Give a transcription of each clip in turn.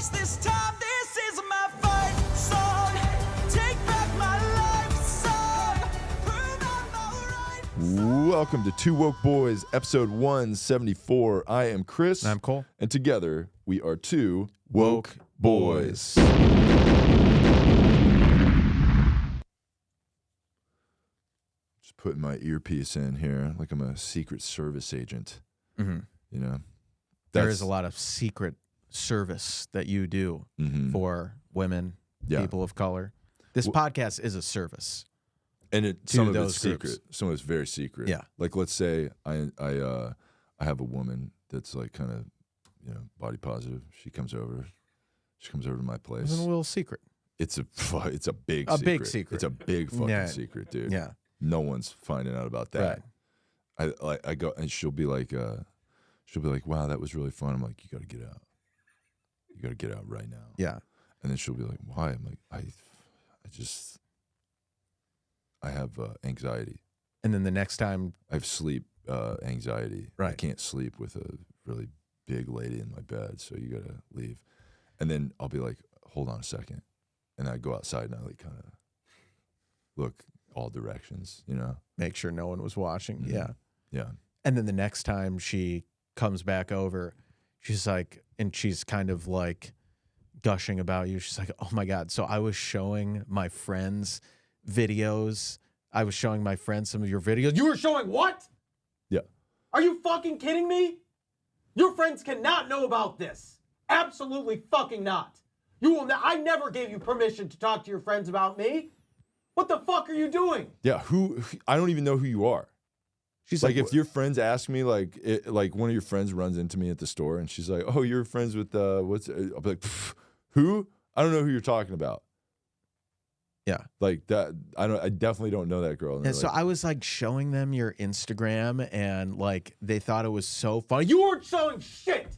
face this time. This is my fight song. Take back my life song. Prove I'm alright. Welcome to Two Woke Boys, episode 174. I am Chris. And I'm Cole. And together, we are two woke boys. Just putting my earpiece in here like I'm a Secret Service agent. Mm-hmm. You know? There is a lot of secret service that you do for women, people of color. This podcast is a service. And some of those it's groups. secret. Some of it's very secret. Yeah. Like, let's say I have a woman that's like kind of, body positive. She comes over to my place. It's a little secret. It's a big A secret. big secret. It's a big fucking secret, dude. Yeah. No one's finding out about that. Right. I go and she'll be like, wow, that was really fun. I'm like, you got to get out. You got to get out right now. Yeah. And then she'll be like, why? I'm like, I have anxiety. And then the next time, I have sleep anxiety. Right. I can't sleep with a really big lady in my bed, so you got to leave. And then I'll be like, hold on a second. And I go outside and I like kind of look all directions, make sure no one was watching. Mm-hmm. Yeah. Yeah. And then the next time she comes back over, she's like, and she's kind of like gushing about you. She's like, oh my God. So I was showing my friends videos. I was showing my friends some of your videos. You were showing what? Yeah. Are you fucking kidding me? Your friends cannot know about this. Absolutely fucking not. You will. I never gave you permission to talk to your friends about me. What the fuck are you doing? Yeah. I don't even know who you are. She's like if your friends ask me, like one of your friends runs into me at the store and she's like, oh, you're friends with I'll be like, who? I don't know who you're talking about. Yeah. Like that. I definitely don't know that girl. And so I was like showing them your Instagram and like they thought it was so funny. You weren't showing shit.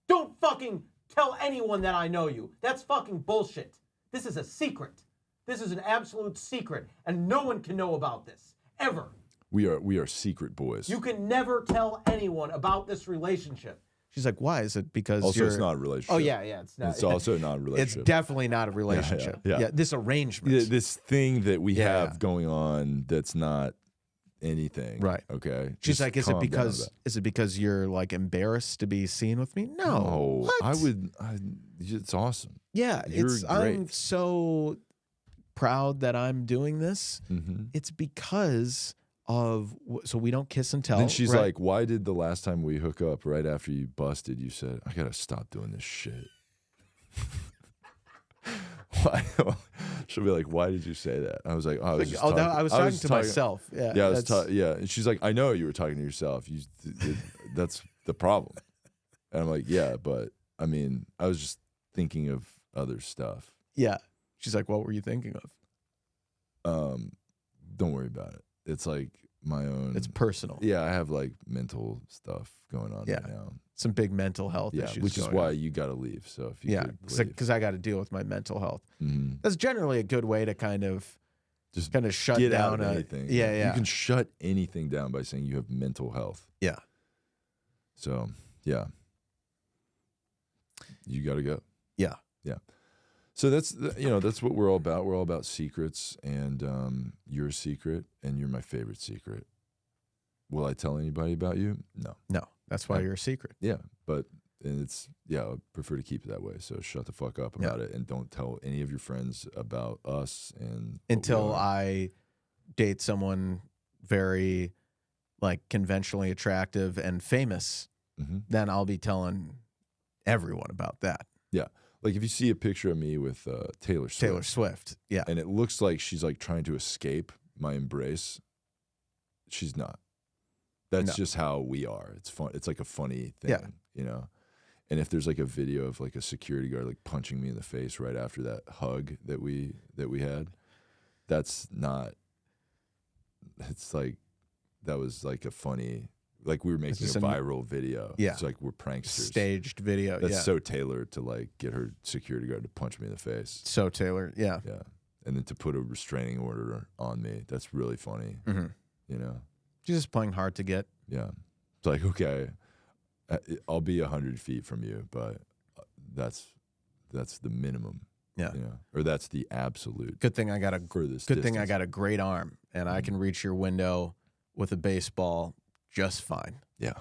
Don't fucking tell anyone that I know you. That's fucking bullshit. This is a secret. This is an absolute secret, and no one can know about this ever. We are secret boys. You can never tell anyone about this relationship. She's like, why? Is it because also, it's not a relationship. Oh yeah, it's not. It's also not a relationship. It's definitely not a relationship. Yeah. This arrangement. This thing that we have going on that's not anything. Right. Okay. She's Just like, is it because you're like embarrassed to be seen with me? No. What? It's awesome. Yeah. You're great. I'm so proud that I'm doing this. Mm-hmm. It's because of, so we don't kiss and tell. Then she's right? like, why did the last time we hook up right after you busted, you said, I got to stop doing this shit. Why? She'll be like, why did you say that? I was like, oh, I was just talking. I was talking to myself. Yeah. Yeah. And she's like, I know you were talking to yourself. That's the problem. And I'm like, yeah, but I mean, I was just thinking of other stuff. Yeah. She's like, what were you thinking of? Don't worry about it. It's like my own. It's personal. Yeah, I have like mental stuff going on right now. Some big mental health issues. Which is why you got to leave. So if you because I got to deal with my mental health. Mm-hmm. That's generally a good way to kind of shut get down out of anything. Yeah. You can shut anything down by saying you have mental health. Yeah. So yeah, you got to go. Yeah. Yeah. So that's what we're all about. We're all about secrets, and you're a secret, and you're my favorite secret. Will I tell anybody about you? No. That's why you're a secret. Yeah, I prefer to keep it that way. So shut the fuck up about it, and don't tell any of your friends about us. And until I date someone very like conventionally attractive and famous, then I'll be telling everyone about that. Yeah. Like if you see a picture of me with Taylor Swift, yeah, and it looks like she's like trying to escape my embrace, she's not. That's just how we are. It's fun. It's like a funny thing, And if there's like a video of like a security guard like punching me in the face right after that hug that we had, that's not. It's like that was like a funny. Like we were making a viral video. Yeah. It's like we're pranksters. Staged video. That's so Taylor to like get her security guard to punch me in the face. So Taylor, yeah. Yeah. And then to put a restraining order on me. That's really funny. Mm-hmm. She's just playing hard to get. Yeah. It's like, okay, I'll be 100 feet from you, but that's the minimum. Yeah. You know, or that's the absolute. Good thing I got a furthest good thing I distance. got a great arm, and I can reach your window with a baseball just fine. Yeah.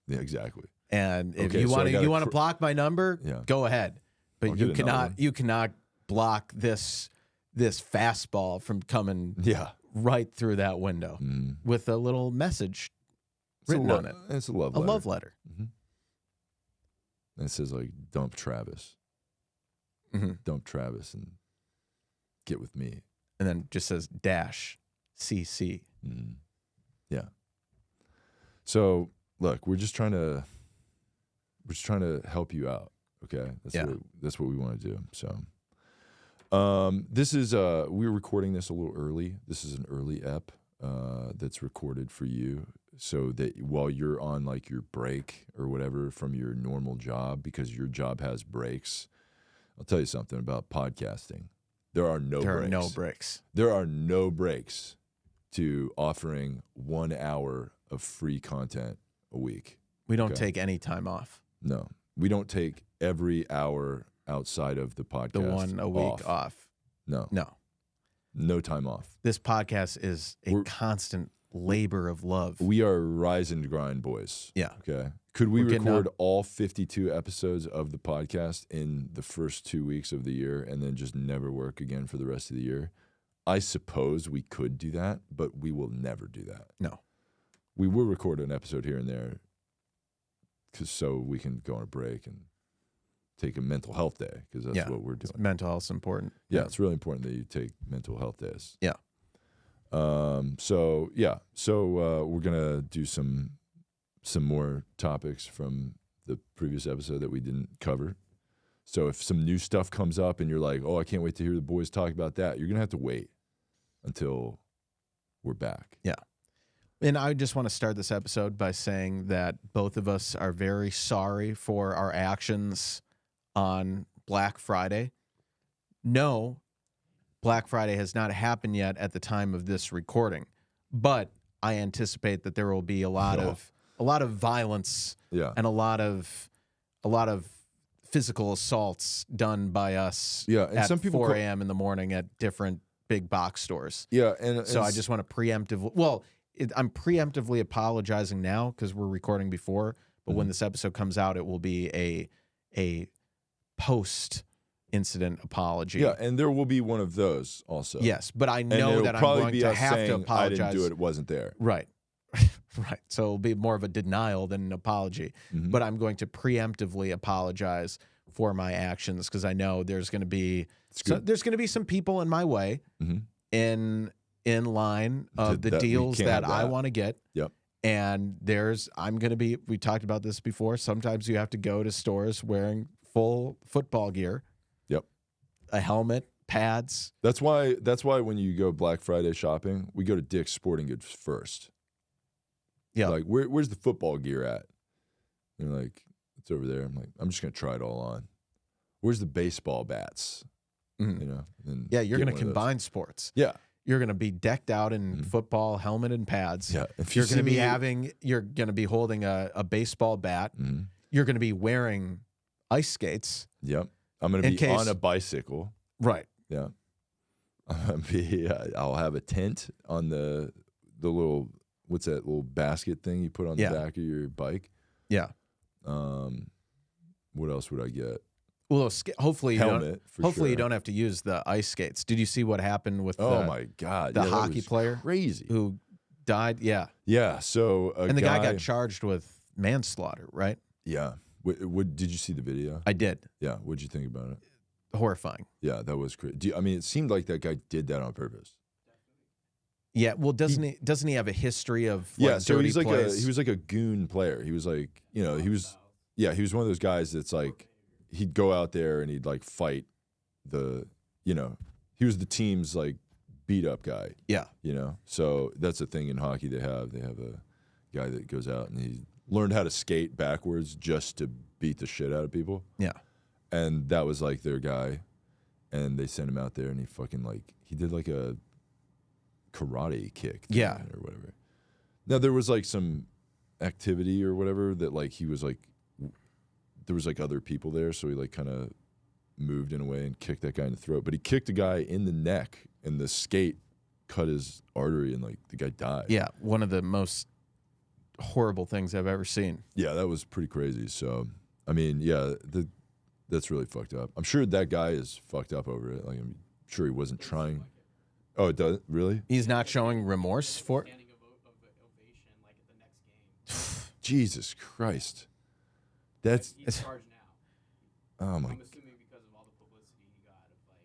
Yeah, exactly. And if Okay, you so want I to gotta you block my number, Yeah. go ahead. But I'll you get another one. cannot block this fastball from coming Yeah. right through that window Mm. with a little message It's a written on it. It's a love A letter. love letter. And it says like, dump Travis. Mm-hmm. Dump Travis and get with me. And then just says dash CC. Mm. Yeah. So look, we're just trying to help you out. Okay. That's what we want to do. So this is we're recording this a little early. This is an early ep that's recorded for you, so that while you're on like your break or whatever from your normal job, because your job has breaks. I'll tell you something about podcasting. There are no breaks. There are no breaks to offering 1 hour of free content a week. We don't Okay. take any time off. No, we don't take every hour outside of the podcast. The one a week off. No, No. no time off. This podcast is a constant labor of love. We are rise and grind boys. Yeah. Okay. Could we We're getting record all 52 episodes of the podcast in the first 2 weeks of the year and then just never work again for the rest of the year? I suppose we could do that, but we will never do that. No. We will record an episode here and there so we can go on a break and take a mental health day, because that's what we're doing. Mental health's important. Yeah, it's really important that you take mental health days. Yeah. So we're gonna do some more topics from the previous episode that we didn't cover. So if some new stuff comes up and you're like, oh, I can't wait to hear the boys talk about that, you're gonna have to wait until we're back. Yeah. And I just want to start this episode by saying that both of us are very sorry for our actions on Black Friday. No, Black Friday has not happened yet at the time of this recording, but I anticipate that there will be a lot of violence and a lot of physical assaults done by us and at some people 4 a.m. in the morning at different big box stores. Yeah, So I just want to preemptively. Well, I'm preemptively apologizing now because we're recording before. But when this episode comes out, it will be a post-incident apology. Yeah, and there will be one of those also. Yes, but I know that I'm going to have to apologize. I didn't do it; it wasn't there. Right. Right. So it'll be more of a denial than an apology. But I'm going to preemptively apologize for my actions because I know there's going to be some people in my way in line of the deals that I want to get. Yep. And we talked about this before. Sometimes you have to go to stores wearing full football gear. Yep. A helmet, pads. That's why when you go Black Friday shopping, we go to Dick's Sporting Goods first. Yeah. Like, where's the football gear at? And they're like, it's over there. I'm like, I'm just going to try it all on. Where's the baseball bats? You know? And you're get going to one of those. combine sports. Yeah. You're going to be decked out in football, helmet, and pads. Yeah. You're going to be holding a baseball bat. You're going to be wearing ice skates. Yep. I'm going to be on a bicycle. Right. Yeah. I'll have a tent on the little, what's that little basket thing you put on the back of your bike? Yeah. What else would I get? Well, hopefully Helmet, you don't have to use the ice skates. Did you see what happened with my God, the hockey player crazy who died? Yeah. Yeah. So the guy got charged with manslaughter, right? Yeah. What did you see the video? I did. Yeah. What'd you think about it? Horrifying. Yeah, that was crazy. I mean, it seemed like that guy did that on purpose. Yeah. Well, doesn't he have a history of so dirty he's like plays? he was like a goon player. He was like, he was one of those guys that's like, he'd go out there and he'd like fight he was the team's like beat up guy. Yeah. So that's a thing in hockey they have a guy that goes out and he learned how to skate backwards just to beat the shit out of people. Yeah. And that was like their guy. And they sent him out there and he did like a karate kick thing or whatever. Now there was like some activity or whatever that like he was like there was like other people there, so he like kind of moved in a way and kicked that guy in the throat. But he kicked a guy in the neck, and the skate cut his artery, and like the guy died. Yeah, one of the most horrible things I've ever seen. Yeah, that was pretty crazy. So, I mean, yeah, that's really fucked up. I'm sure that guy is fucked up over it. Like, I'm sure he wasn't trying. Oh, it does? Really? He's not showing remorse for it? Standing ovation like at the next game. Jesus Christ. That's He's charged now. oh my. I'm assuming because of all the publicity he got of like,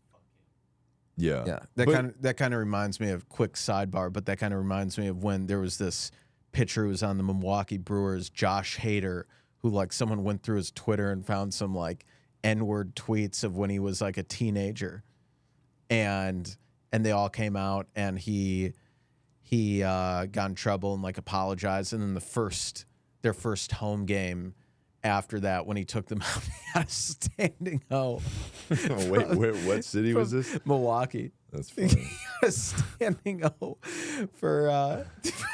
fuck him. Yeah. That kind of reminds me of, quick sidebar, but that kind of reminds me of when there was this pitcher who was on the Milwaukee Brewers, Josh Hader, who like someone went through his Twitter and found some like N-word tweets of when he was like a teenager, and they all came out, and he got in trouble and like apologized, and then their first home game after that, when he took them out, he had a standing O. Wait, what city was this? Milwaukee. That's funny. A standing O for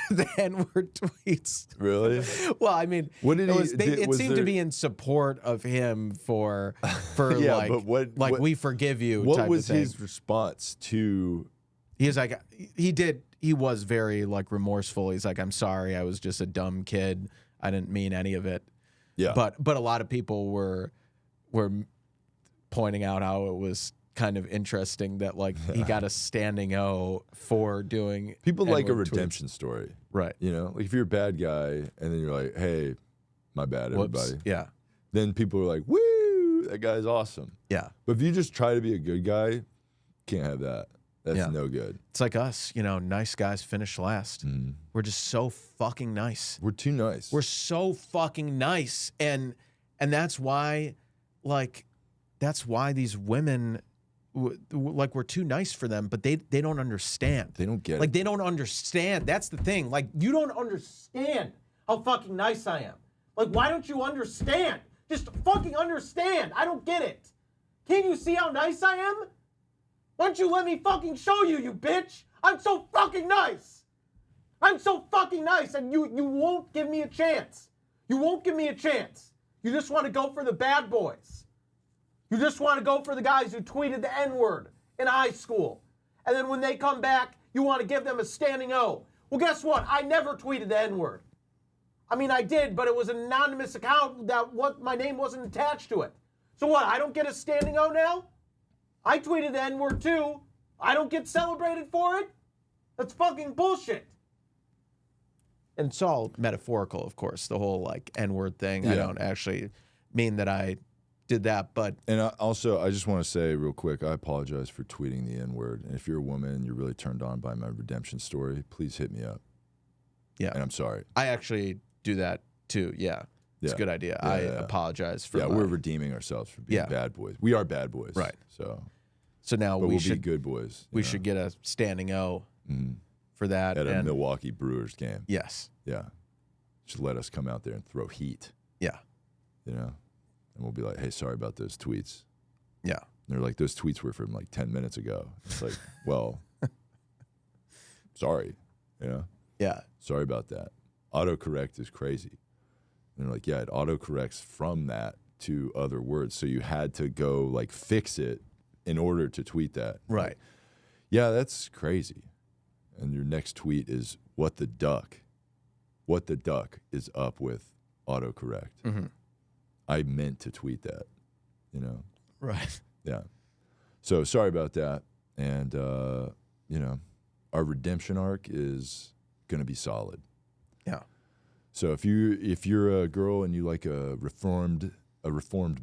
the N-word tweets. Really? Well, I mean, What did it was seemed to there- be in support of him for Yeah, like, but what- we forgive you. What type was of thing. his response to? He was like, he was very like remorseful. He's like, I'm sorry, I was just a dumb kid. I didn't mean any of it. Yeah. But a lot of people were pointing out how it was kind of interesting that like he got a standing O for doing People like a N-word tweets. redemption story. Right. You know, like if you're a bad guy and then you're like, hey, my bad, Whoops. everybody. Yeah. Then people are like, woo, that guy's awesome. Yeah. But if you just try to be a good guy, can't have that. That's Yeah. no good. It's like us, nice guys finish last. We're just so fucking nice. We're too nice. We're so fucking nice. And that's why, like, these women, like, we're too nice for them, but they don't understand. They don't get Like, it. they don't understand. That's the thing. Like, You don't understand how fucking nice I am. Like, why don't you understand? Just fucking understand. I don't get it. Can't you see how nice I am? Why don't you let me fucking show you, you bitch? I'm so fucking nice. I'm so fucking nice, and you won't give me a chance. You won't give me a chance. You just want to go for the bad boys. You just want to go for the guys who tweeted the N-word in high school. And then when they come back, you want to give them a standing O. Well, guess what? I never tweeted the N-word. I mean, I did, but it was an anonymous account that my name wasn't attached to it. So what, I don't get a standing O now? I tweeted the N-word too. I don't get celebrated for it? That's fucking bullshit. and it's all metaphorical, of course, the whole, like, N-word thing. I Yeah. don't actually mean that I did that, but And I just want to say real quick, I apologize for tweeting the N-word. And if you're a woman and you're really turned on by my redemption story, please hit me up. yeah. And I'm sorry. I actually do that too. Yeah. It's Yeah. a good idea. Yeah, I yeah. apologize for Yeah, my- we're redeeming ourselves for being Yeah. bad boys. We are bad boys. Right. So, So now but we we'll should be good boys. we you know, should get a standing O for that. at a and Milwaukee Brewers game. yes. Yeah. Just let us come out there and throw heat, Yeah. you know? And we'll be like, hey, sorry about those tweets. Yeah. And they're like, those tweets were from like 10 minutes ago. It's like, well, sorry, you know? Yeah. Sorry about that. Autocorrect is crazy. And they're like, yeah, it autocorrects from that to other words. So you had to go like fix it in order to tweet that. Right. Like, yeah, that's crazy. And your next tweet is, what the duck? What the duck is up with autocorrect? Mm-hmm. I meant to tweet that, you know? Right. Yeah. So sorry about that. And, you know, our redemption arc is going to be solid. Yeah. So if you're a girl and you like a reformed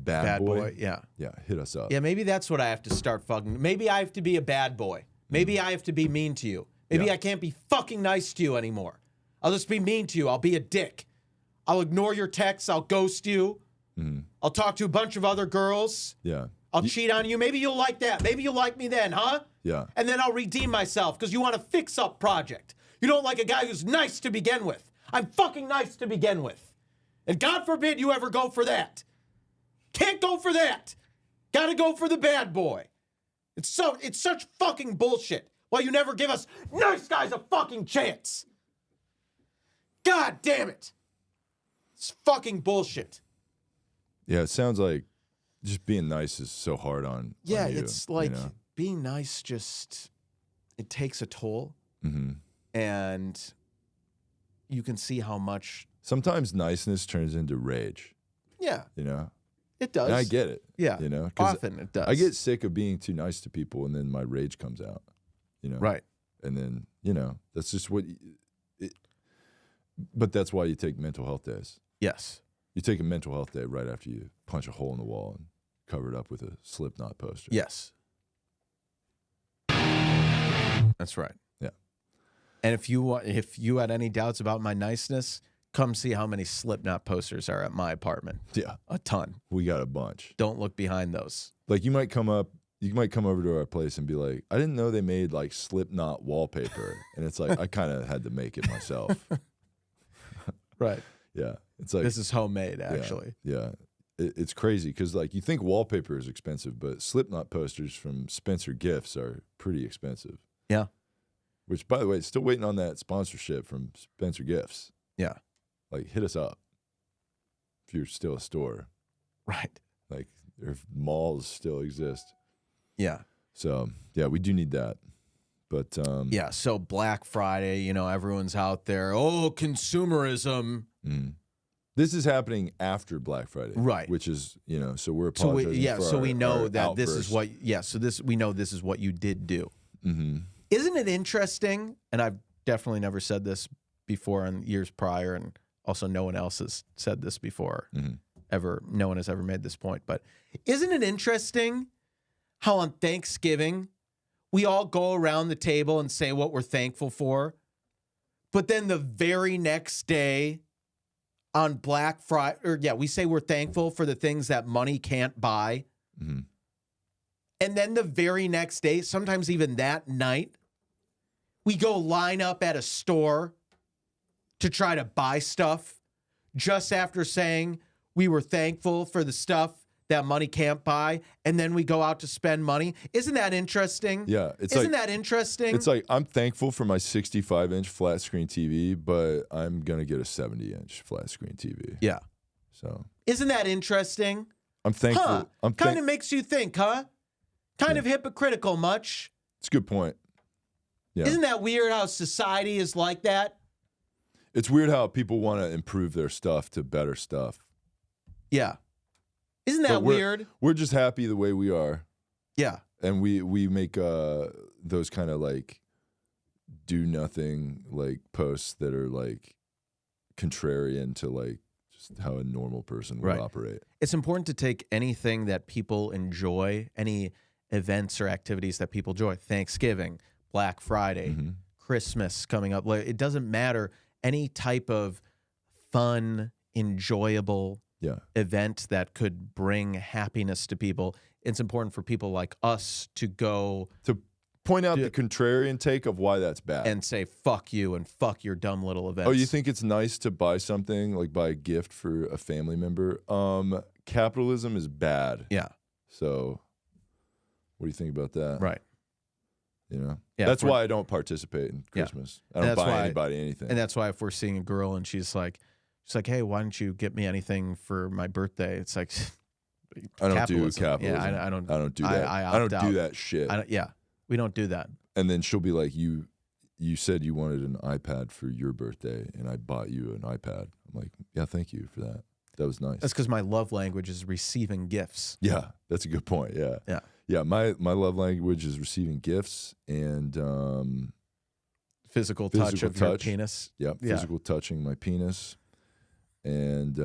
bad boy, Yeah. hit us up. Yeah, maybe that's what I have to start fucking. Maybe I have to be a bad boy. Maybe I have to be mean to you. Maybe Yeah. I can't be fucking nice to you anymore. I'll just be mean to you. I'll be a dick. I'll ignore your texts. I'll ghost you. I'll talk to a bunch of other girls. Yeah. I'll cheat on you. Maybe you'll like that. Maybe you'll like me then, huh? Yeah. And then I'll redeem myself because you want a fix-up project. You don't like a guy who's nice to begin with. I'm fucking nice to begin with. And God forbid you ever go for that. Can't go for that. Gotta go for the bad boy. It's such fucking bullshit. Why you never give us nice guys a fucking chance. God damn it. It's fucking bullshit. Yeah, it sounds like just being nice is so hard on Yeah, on you, it's like you know? being nice just it takes a toll, Mm-hmm. and you can see how much. Sometimes niceness turns into rage, Yeah, you know? it does. And I get it. Yeah, You know? 'Cause often it does. I get sick of being too nice to people, and then my rage comes out, you know? right. And then, you know, that's just what but that's why you take mental health days. Yes. You take a mental health day right after you punch a hole in the wall and cover it up with a Slipknot poster. Yes. That's right. Yeah. And if you had any doubts about my niceness, come see how many Slipknot posters are at my apartment. Yeah. A ton. We got a bunch. Don't look behind those. Like you might come over to our place and be like, I didn't know they made like Slipknot wallpaper. And it's like, I kind of had to make it myself. Right. Yeah. It's like, This is homemade, actually. Yeah. It's crazy because like you think wallpaper is expensive, but Slipknot posters from Spencer Gifts are pretty expensive. Yeah. Which, by the way, still waiting on that sponsorship from Spencer Gifts. Yeah. Like, hit us up if you're still a store. Right. Like, if malls still exist. Yeah. So, yeah, we do need that. But Yeah. So Black Friday, everyone's out there. Oh, consumerism. this is happening after Black Friday, Right. Which is, so we're So apologizing for we know our that this is outburst. what. Yeah. So we know this is what you did do. Mm-hmm. Isn't it interesting? And I've definitely never said this before in years prior, and also no one else has said this before. Ever. No one has ever made this point. But isn't it interesting how on Thanksgiving we all go around the table and say what we're thankful for, but then the very next day on Black Friday, we say we're thankful for the things that money can't buy. Mm-hmm. And then the very next day, sometimes even that night, we go line up at a store to try to buy stuff just after saying we were thankful for the stuff that money can't buy, and then we go out to spend money. Isn't that interesting? Yeah. Isn't that interesting? It's like, I'm thankful for my 65-inch flat screen TV, but I'm going to get a 70-inch flat screen TV. Yeah. So Isn't that interesting? I'm thankful. Huh. Kind of makes you think, huh? Kind of hypocritical, much. It's a good point. Yeah. Isn't that weird how society is like that? It's weird how people want to improve their stuff to better stuff. Yeah. Isn't that But weird? We're just happy the way we are. Yeah. And we make those kind of like do nothing like posts that are like contrarian to like just how a normal person would operate. It's important to take anything that people enjoy, any events or activities that people enjoy, Thanksgiving, Black Friday, Christmas coming up. It doesn't matter. Any type of fun, enjoyable event that could bring happiness to people. It's important for people like us to go to point out the contrarian take of why that's bad and say fuck you and fuck your dumb little events. Oh, you think it's nice to buy something, like buy a gift for a family member? Capitalism is bad. Yeah. So what do you think about that? Right. Yeah, that's why I don't participate in Christmas. I don't buy anybody anything. And that's why if we're seeing a girl and she's like, hey, why don't you get me anything for my birthday? It's like, I don't do capitalism. Yeah, I don't do that. I don't do that shit. We don't do that. And then she'll be like, you said you wanted an iPad for your birthday, and I bought you an iPad. I'm like, yeah, thank you for that. That was nice. That's because my love language is receiving gifts. Yeah, that's a good point. Yeah. Yeah. Yeah, my love language is receiving gifts and physical touch of your penis. Yep, physical touching my penis. And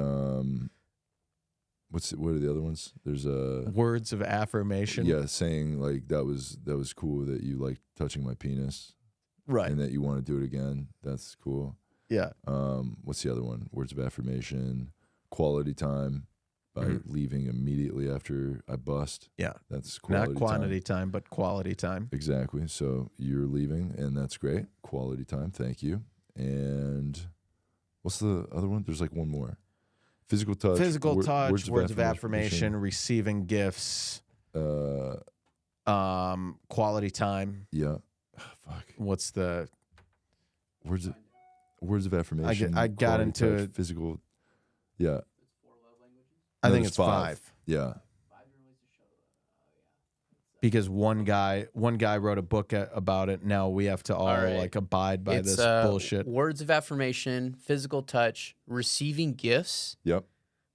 what are the other ones? There's words of affirmation. Yeah, saying like that was cool that you liked touching my penis. Right. And that you want to do it again. That's cool. Yeah. What's the other one? Words of affirmation, quality time. By leaving immediately after I bust. Yeah. That's quality time. Not quantity time, but quality time. Exactly. So you're leaving, and that's great. Quality time. Thank you. And what's the other one? There's like one more. Physical touch. Words of affirmation, receiving gifts. Quality time. Yeah. Fuck. What's the... Words of affirmation. I got into touch, physical... Yeah. I No, think there's it's 5. Yeah. Because one guy wrote a book about it. Now we have to all right. like abide by It's this bullshit. words of affirmation, physical touch, receiving gifts, Yep.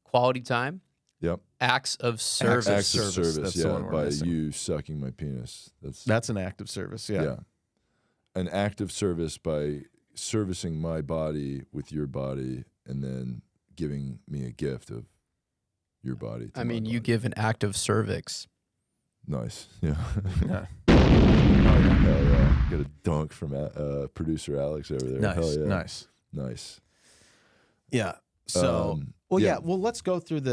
quality time, Yep. acts of service. Acts of service, service. that's the Yeah. one we're By missing. you sucking my penis. That's an act of service. Yeah. yeah. An act of service by servicing my body with your body, and then giving me a gift of your body. To I mean, my you body. give an act of cervix. Nice. Yeah. Yeah. Hell yeah. Got a dunk from producer Alex over there. Nice. Hell yeah. Nice. Nice. Yeah. So, well, yeah. Well, let's go through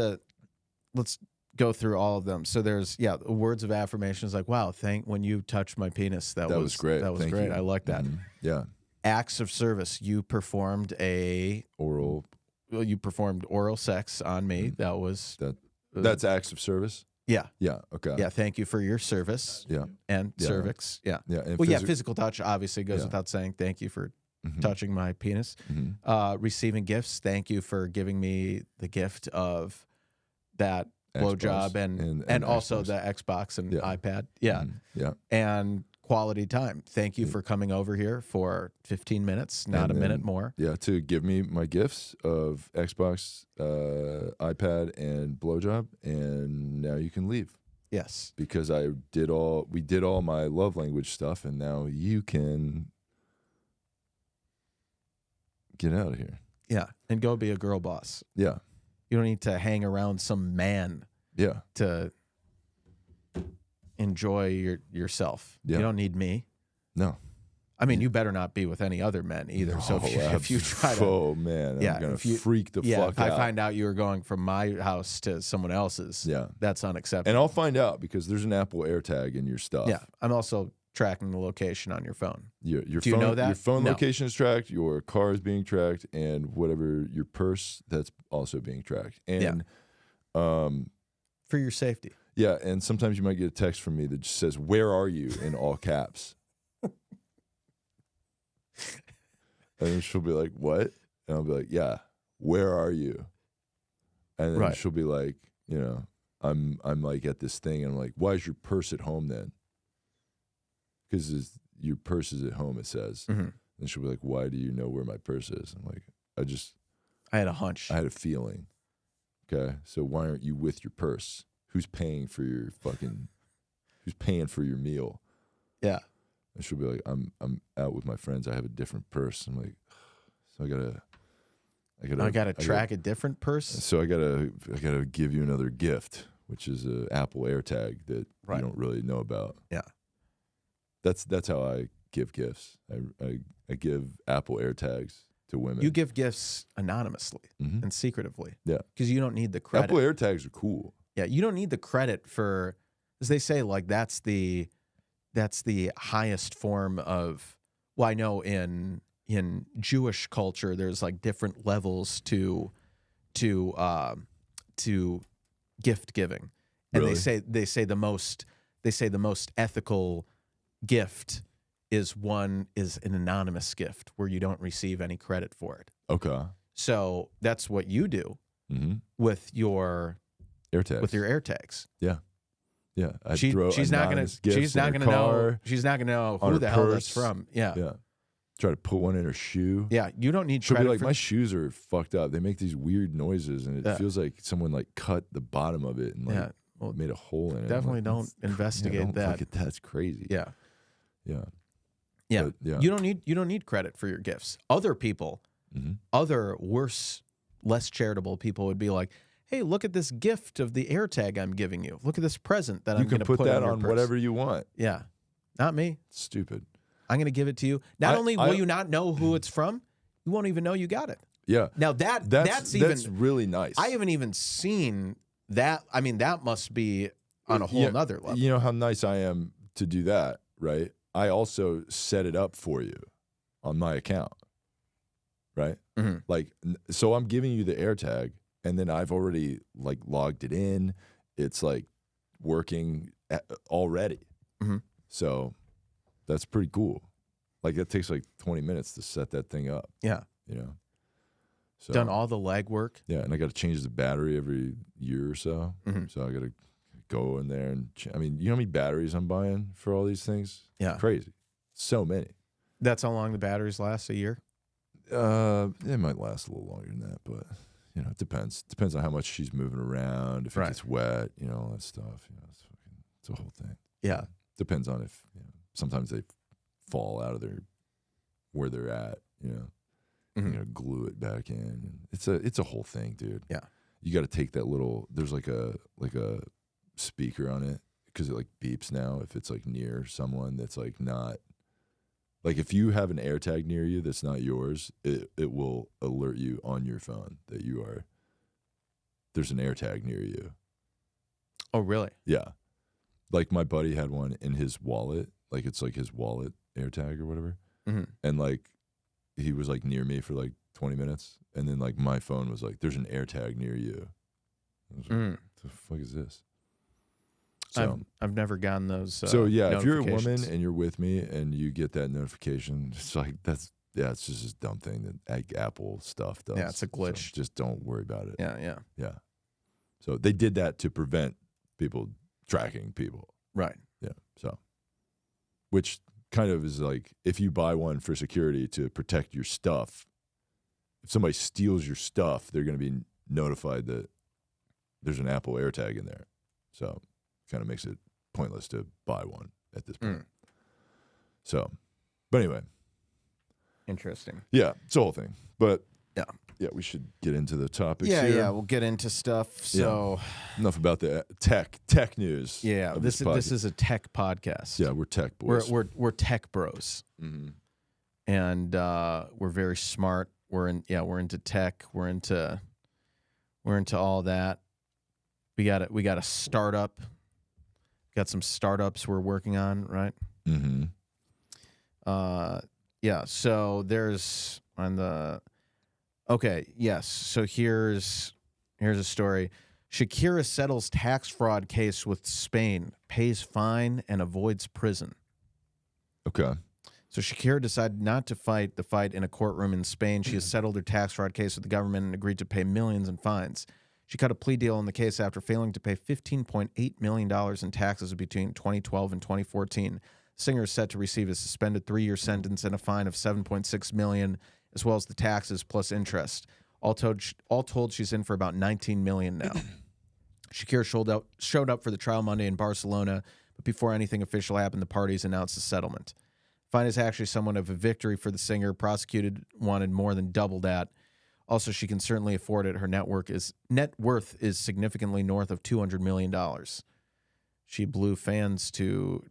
all of them. So there's words of affirmations like, wow, when you touched my penis, that was great. That was Thank great. you. I like that. Mhm. Yeah. Acts of service. You performed Oral. oral sex on me. That was That's acts of service. yeah. Yeah. Okay. Yeah. Thank you for your service Yeah. and Yeah. cervix. Yeah. Yeah. And Well, physical touch obviously goes Yeah. without saying. Thank you for Mhm. touching my penis. Mhm. Receiving gifts. Thank you for giving me the gift of that blowjob Xbox and also Xbox. the Xbox and Yeah. iPad. Yeah. Mhm. Yeah. And quality time. Thank you for coming over here for 15 minutes, not And a minute then- more. Yeah, to give me my gifts of Xbox, iPad, and blowjob, and now you can leave Yes. because we did all my love language stuff, and now you can get out of here. Yeah. And go be a girl boss. Yeah, You don't need to hang around some man yeah, to enjoy yourself. Yeah. You don't need me. no. I mean, you better not be with any other men either. So if you try to, oh man, Yeah, I'm gonna if you- freak the fuck if I out. find out you were going from my house to someone else's, Yeah. that's unacceptable. And I'll find out because there's an Apple AirTag in your stuff. Yeah, I'm also tracking the location on your phone. Your Do you phone, know that? Your phone No. location is tracked, your car is being tracked, and whatever your purse, that's also being tracked. And For your safety. yeah, and sometimes you might get a text from me that just says, "Where are you?" in all caps. And then she'll be like, "What?" And I'll be like, "Yeah, where are you?" And then Right. she'll be like, I'm like at this thing, and I'm like, "Why is your purse at home then?" Because your purse is at home, it says. Mhm. And she'll be like, "Why do you know where my purse is?" I'm like, I had a hunch. I had a feeling. Okay, so why aren't you with your purse? Who's paying for your meal? Yeah. And she'll be like, I'm out with my friends. I have a different purse. I'm like, so I gotta track a different purse. So I gotta give you another gift, which is a Apple AirTag that Right. you don't really know about. Yeah. That's how I give gifts. I give Apple AirTags to women. You give gifts anonymously Mhm. and secretively. Yeah. Because you don't need the credit. Apple AirTags are cool. Yeah, you don't need the credit for, as they say, like that's the highest form of. Well, I know in Jewish culture, there's like different levels to gift giving, and Really? they say the most ethical gift is an anonymous gift where you don't receive any credit for it. Okay. So that's what you do Mm-hmm. with your AirTags. AirTags. Yeah. I She's not gonna know. She's not gonna know on who her the hell that's purse. from. Yeah. Yeah. Try to put one in her shoe. Yeah. You don't need She'll be credit like, for my shoes are fucked up. They make these weird noises, and it Yeah. feels like someone like cut the bottom of it and like Yeah. Well, made a hole in it. I'm definitely like, don't "That's investigate don't that. Look at that's crazy. Yeah. Yeah. Yeah. But, yeah. You don't need credit for your gifts. Other people, Mhm. other worse, less charitable people would be like, hey, look at this gift of the AirTag I'm giving you. Look at this present that You I'm can going to put that your on purse." whatever you want. Yeah. Not me. Stupid. I'm going to give it to you. Not I- only I- will you not know who it's from, you won't even know you got it. Yeah. Now that's really nice. I haven't even seen that. I mean, that must be on a whole Yeah, nother level. You know how nice I am to do that, right? I also set it up for you on my account, right? Mhm. Like, so I'm giving you the AirTag, and then I've already like logged it in. It's like working already. Mhm. So that's pretty cool. Like it takes like 20 minutes to set that thing up, Yeah. you know? So, Done all the legwork. Yeah, and I got to change the battery every year or so. Mhm. So I got to go in there and I mean, you know how many batteries I'm buying for all these things? Yeah. It's crazy. So many. That's how long the batteries last, a year? It might last a little longer than that, but you know, it depends. Depends on how much she's moving around, if it Right. gets wet, you know, all that stuff. You know, it's a whole thing. Yeah. Depends on if sometimes they fall out of where they're at. You know, Mhm. you know, glue it back in. It's a whole thing, dude. Yeah. You got to take that little. There's like a speaker on it because it like beeps now if it's like near someone that's like not. Like if you have an AirTag near you that's not yours, it will alert you on your phone that there's an AirTag near you. Oh, really? Yeah. Like my buddy had one in his wallet, like it's like his wallet AirTag or whatever. Mm-hmm. And like he was like near me for like 20 minutes and then like my phone was like, there's an AirTag near you. I was like, what the fuck is this? So, I've never gotten those. so yeah, if you're a woman notifications. and you're with me and you get that notification, it's like it's just this dumb thing that like, Apple stuff does. Yeah, it's a glitch. So just don't worry about it. Yeah. Yeah. So they did that to prevent people tracking people. Right. Yeah. So, which kind of is like if you buy one for security to protect your stuff, if somebody steals your stuff, they're going to be notified that there's an Apple AirTag in there. So. Kind of makes it pointless to buy one at this point. So, but anyway. Interesting. Yeah, it's a whole thing. But yeah, we should get into the topics Yeah, here. yeah, we'll get into stuff. So, Enough about the tech news. yeah, of this is a tech podcast. Yeah, we're tech boys. We're tech bros, and we're very smart. We're into tech. We're into all that. We got a startup. Got some startups we're working on, right? Mm-hmm. Yeah. So there's on the. Okay. Yes. So here's a story. Shakira settles tax fraud case with Spain, pays fine, and avoids prison. Okay. So Shakira decided not to fight the fight in a courtroom in Spain. She has settled her tax fraud case with the government and agreed to pay millions in fines. She cut a plea deal in the case after failing to pay $15.8 million in taxes between 2012 and 2014. The singer is set to receive a suspended 3-year sentence and a fine of $7.6 million, as well as the taxes plus interest. All told, she's in for about $19 million now. Shakira showed up for the trial Monday in Barcelona, but before anything official happened, the parties announced a settlement. The fine is actually somewhat of a victory for the singer. Prosecuted wanted more than double that. Also, she can certainly afford it. Her net worth is significantly north of $200 million. She blew kisses to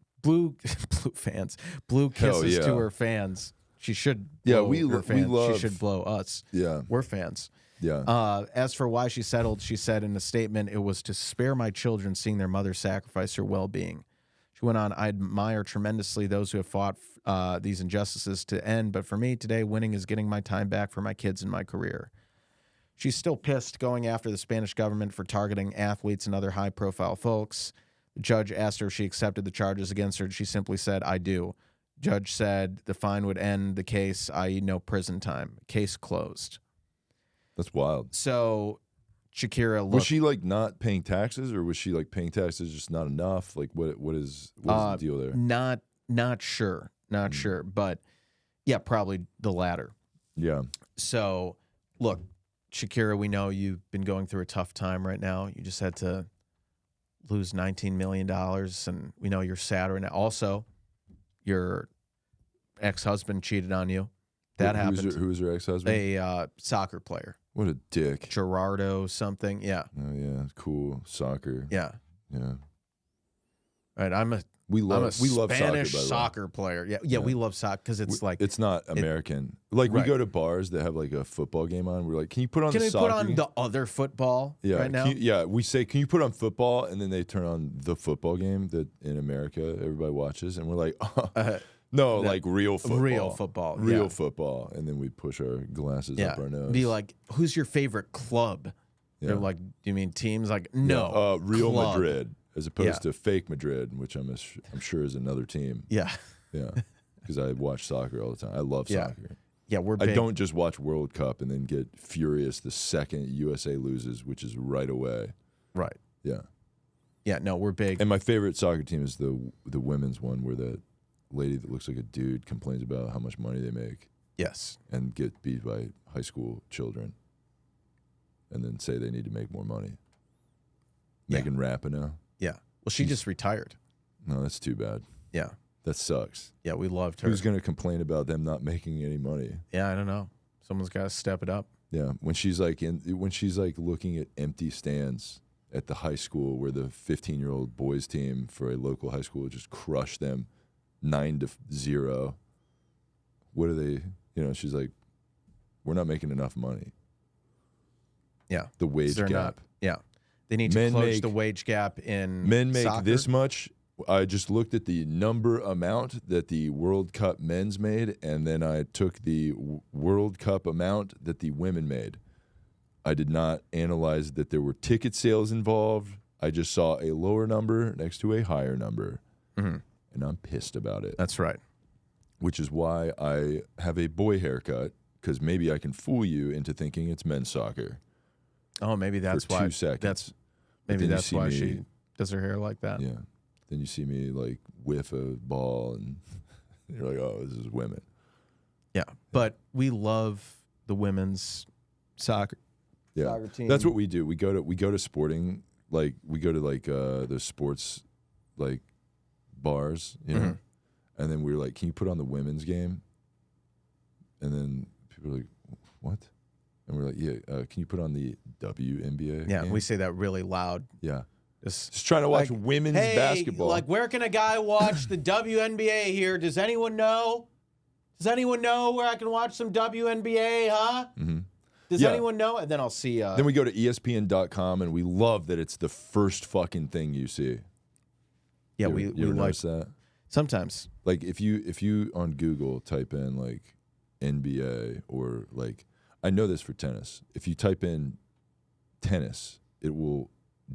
her fans. She should blow her fans. She should blow us. Yeah. We're fans. Yeah. As for why she settled, she said in a statement, it was to spare my children seeing their mother sacrifice her well-being. She went on, I admire tremendously those who have fought these injustices to end, but for me today, winning is getting my time back for my kids and my career. She's still pissed, going after the Spanish government for targeting athletes and other high-profile folks. The judge asked her if she accepted the charges against her, and she simply said, I do. Judge said the fine would end the case, i.e. no prison time. Case closed. That's wild. So Shakira looked... Was she like not paying taxes, or was she like paying taxes just not enough? Like what is the deal there? Not sure. Not sure. But yeah, probably the latter. Yeah. So look, Shakira, we know you've been going through a tough time right now. You just had to lose $19 million, and we know you're sad right now. Also, your ex-husband cheated on you. That happened. Who was her ex-husband? A soccer player. What a dick. Gerardo something. Yeah. Oh yeah, cool soccer. Yeah. Yeah. Right. We love Spanish soccer, soccer player. Yeah, we love soccer because it's like it's not American. We Right. go to bars that have like a football game on. We're like, can you put on Can the we soccer? put on the other football right now? We say, can you put on football? And then they turn on the football game that in America everybody watches, and we're like, no, like real football, Real football. And then we push our glasses up our nose. Be like, who's your favorite club? Yeah. They're like, do you mean teams? Like, no, Real club. Madrid, as opposed to fake Madrid, which I'm sure is another team. Yeah. Yeah, because I watch soccer all the time. I love soccer. Yeah, we're I big. don't just watch World Cup and then get furious the second USA loses, which is right away. Right. Yeah. Yeah, no, we're big. And my favorite soccer team is the women's one, where the lady that looks like a dude complains about how much money they make Yes. and get beat by high school children, and then say they need to make more money. Yeah. Megan Rapinoe. Yeah. Well, she just retired. No, that's too bad. Yeah. That sucks. Yeah, we loved her. Who's going to complain about them not making any money? Yeah, I don't know. Someone's got to step it up. Yeah, when she's like looking at empty stands at the high school where the 15-year-old boys team for a local high school just crushed them 9-0. What are they? She's like, we're not making enough money. Yeah. The wage They're gap. not. Yeah. They need to Men close make- the wage gap in Men make soccer. this much. I just looked at the amount that the World Cup men's made, and then I took the World Cup amount that the women made. I did not analyze that there were ticket sales involved. I just saw a lower number next to a higher number, and I'm pissed about it. That's right. Which is why I have a boy haircut, because maybe I can fool you into thinking it's men's soccer. Oh, maybe that's for why. 2 seconds. That's But maybe then you that's see why me- she does her hair like that. Yeah. Then you see me like whiff a ball, and you're like, oh, this is women. Yeah. But we love the women's soccer. Yeah, Soccer team. that's what we do. We go to sporting, like we go to like the sports like bars, and then we're like, can you put on the women's game? And then people are like, what? And we're like, yeah, can you put on the WNBA? Yeah, game? we say that really loud. Yeah, Just just trying to watch like, women's hey, basketball. like, where can a guy watch the WNBA here? Does anyone know? Does anyone know where I can watch some WNBA, huh? Does Yeah. anyone know? And then I'll see. Then we go to ESPN.com, and we love that it's the first fucking thing you see. yeah, You we ever like notice that? sometimes. Like if you on Google type in like NBA or like, I know this for tennis. If you type in tennis, it will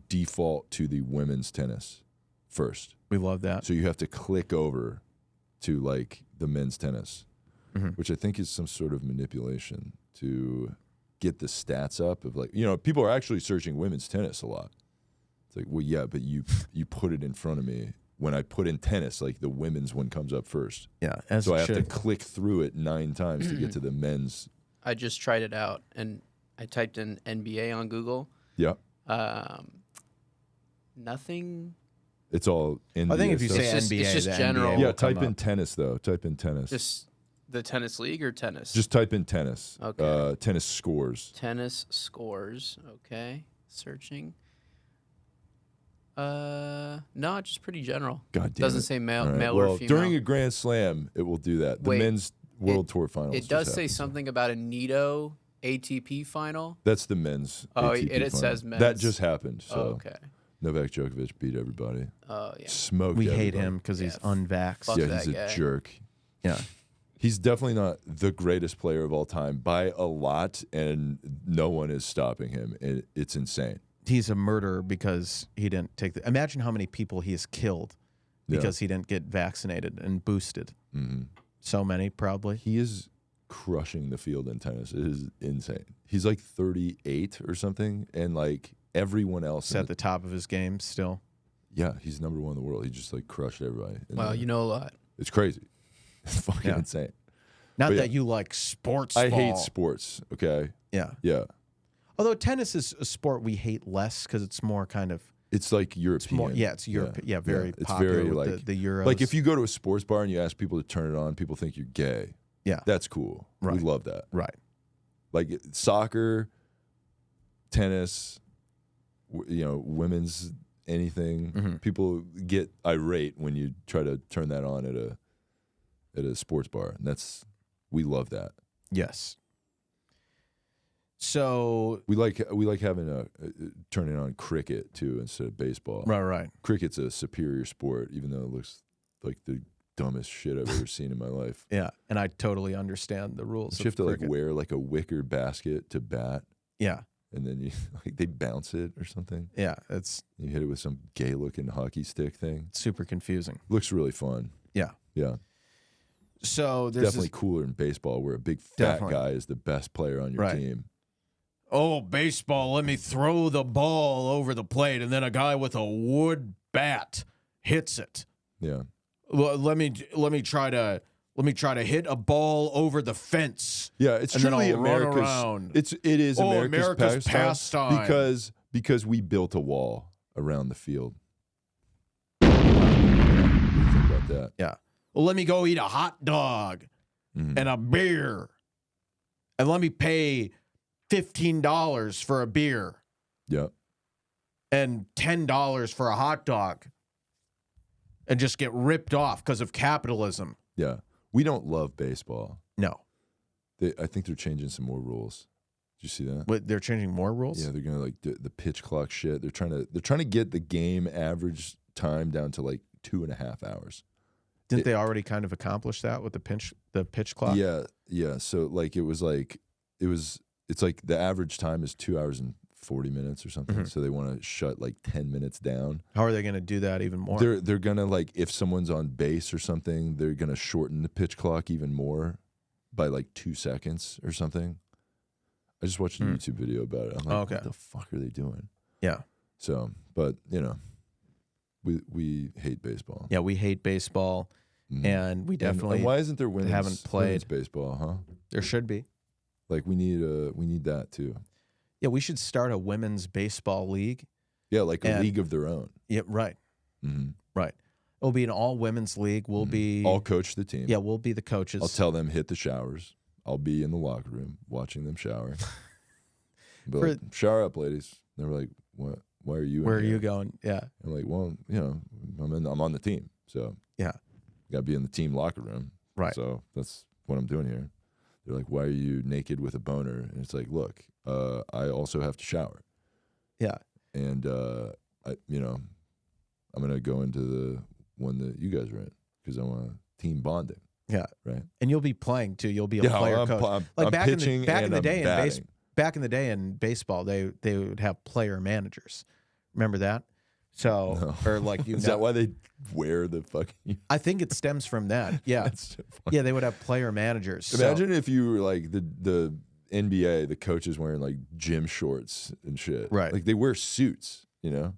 default to the women's tennis first. We love that. So you have to click over to like the men's tennis, which I think is some sort of manipulation to get the stats up of like, people are actually searching women's tennis a lot. It's like, well, yeah, but you put it in front of me. When I put in tennis, like the women's one comes up first. Yeah, as So it I have to should. click through it 9 times to get to the men's. I just tried it out, and I typed in NBA on Google. Yeah. Nothing. It's all NBA I think if you stuff. say It's just- NBA, it's just the general. NBA Yeah, will come type in up. tennis, though. Type in tennis. Just the tennis league or tennis? Just type in tennis. Okay. Tennis scores. tennis scores. Okay, searching. No, just pretty general. God damn Doesn't it. say male, All right. male well, or female. during a Grand Slam, it will do that. The Wait, men's World Tour finals. It just does say happened. something about a Nito ATP final. That's the men's. Oh, ATP it final. says That men's. just happened. So Oh, okay. Novak Djokovic beat everybody. Oh yeah. Smoked. We hate everybody. him because he's Yeah, unvaxxed. fuck Yeah, that he's a guy. jerk. Yeah. He's definitely not the greatest player of all time by a lot, and no one is stopping him. It's insane. He's a murderer because he didn't take the. Imagine how many people he has killed because he didn't get vaccinated and boosted. So many, probably. He is crushing the field in tennis. It is insane. He's like 38 or something, and like everyone else. He's at the top of his game still. Yeah, he's number 1 in the world. He just like crushed everybody. And Wow, you know a lot. it's crazy. It's fucking Yeah. insane. Not But that yeah. you like sports. I hate ball. sports. Okay. Yeah. Yeah, Although tennis is a sport we hate less because it's more kind of. it's like European. It's more. Yeah, it's Europe. Yeah, very It's popular very with like the Euros. Like if you go to a sports bar and you ask people to turn it on, people think you're gay. Yeah. That's cool. Right. We love that. Right. Like soccer, tennis, women's anything. People get irate when you try to turn that on at a sports bar, and we love that. Yes. So. We like having turning on cricket too instead of baseball. Right. Cricket's a superior sport, even though it looks like the dumbest shit I've ever seen in my life. Yeah, and I totally understand the rules. You have to cricket. like wear like a wicker basket to bat, Yeah. and then you like they bounce it or something. Yeah. It's You hit it with some gay looking hockey stick thing. super confusing. Looks really fun. Yeah. Yeah. So there's Definitely cooler in baseball where a big fat Definitely. guy is the best player on your Right. team. oh, baseball, let me throw the ball over the plate, and then a guy with a wood bat hits it. Yeah. Let me try to hit a ball over the fence. Yeah, it's And then truly I'll run America's. around. It is America's pastime. because we built a wall around the field. What do you think about that? Yeah. Well, let me go eat a hot dog Mhm. and a beer, and let me pay $15 for a beer Yeah. and $10 for a hot dog, and just get ripped off because of capitalism. Yeah. We don't love baseball. No, I think they're changing some more rules. Did you see that? but they're changing more rules. Yeah, they're gonna like the pitch clock shit. They're trying to get the game average time down to like 2.5 hours. Didn't they already kind of accomplish that with the pitch clock? Yeah, yeah. So like it's like the average time is 2 hours and 40 minutes or something. Mm-hmm. So they want to shut like 10 minutes down. How are they going to do that even more? They're gonna like if someone's on base or something, they're gonna shorten the pitch clock even more by like 2 seconds or something. I just watched a YouTube video about it. I'm like, Okay. what the fuck are they doing? Yeah. So, but we hate baseball. Yeah, we hate baseball, Mhm. and we definitely And why isn't there women's, haven't played. women's baseball, huh? there should be. Like we need that too. Yeah, we should start a women's baseball league. Yeah, like a And- league of their own. Yeah, right, Mm-hmm. right. It'll be an all women's league. We'll be I'll coach the team. yeah, we'll be the coaches. I'll tell them hit the showers. I'll be in the locker room watching them shower. Be like, shower up, ladies. They were like, "What? Why are you? Where in are here?" you going? Yeah, I'm like, "Well, I'm on the team, so yeah, got to be in the team locker room, right. So that's what I'm doing here." They're like, "Why are you naked with a boner?" And it's like, "Look, I also have to shower, Yeah, and I'm gonna go into the one that you guys are in because I want team bonding, yeah. right?" And you'll be playing too. You'll be a player coach. I'm back pitching in the and day I'm batting. back in the day in baseball, they would have player managers. Remember that? So No. or like Is that why they wear the fucking? I think it stems from that. Yeah, That's so funny. yeah. They would have player managers. So- Imagine if you were like the NBA, the coaches wearing like gym shorts and shit. Right. Like they wear suits, you know?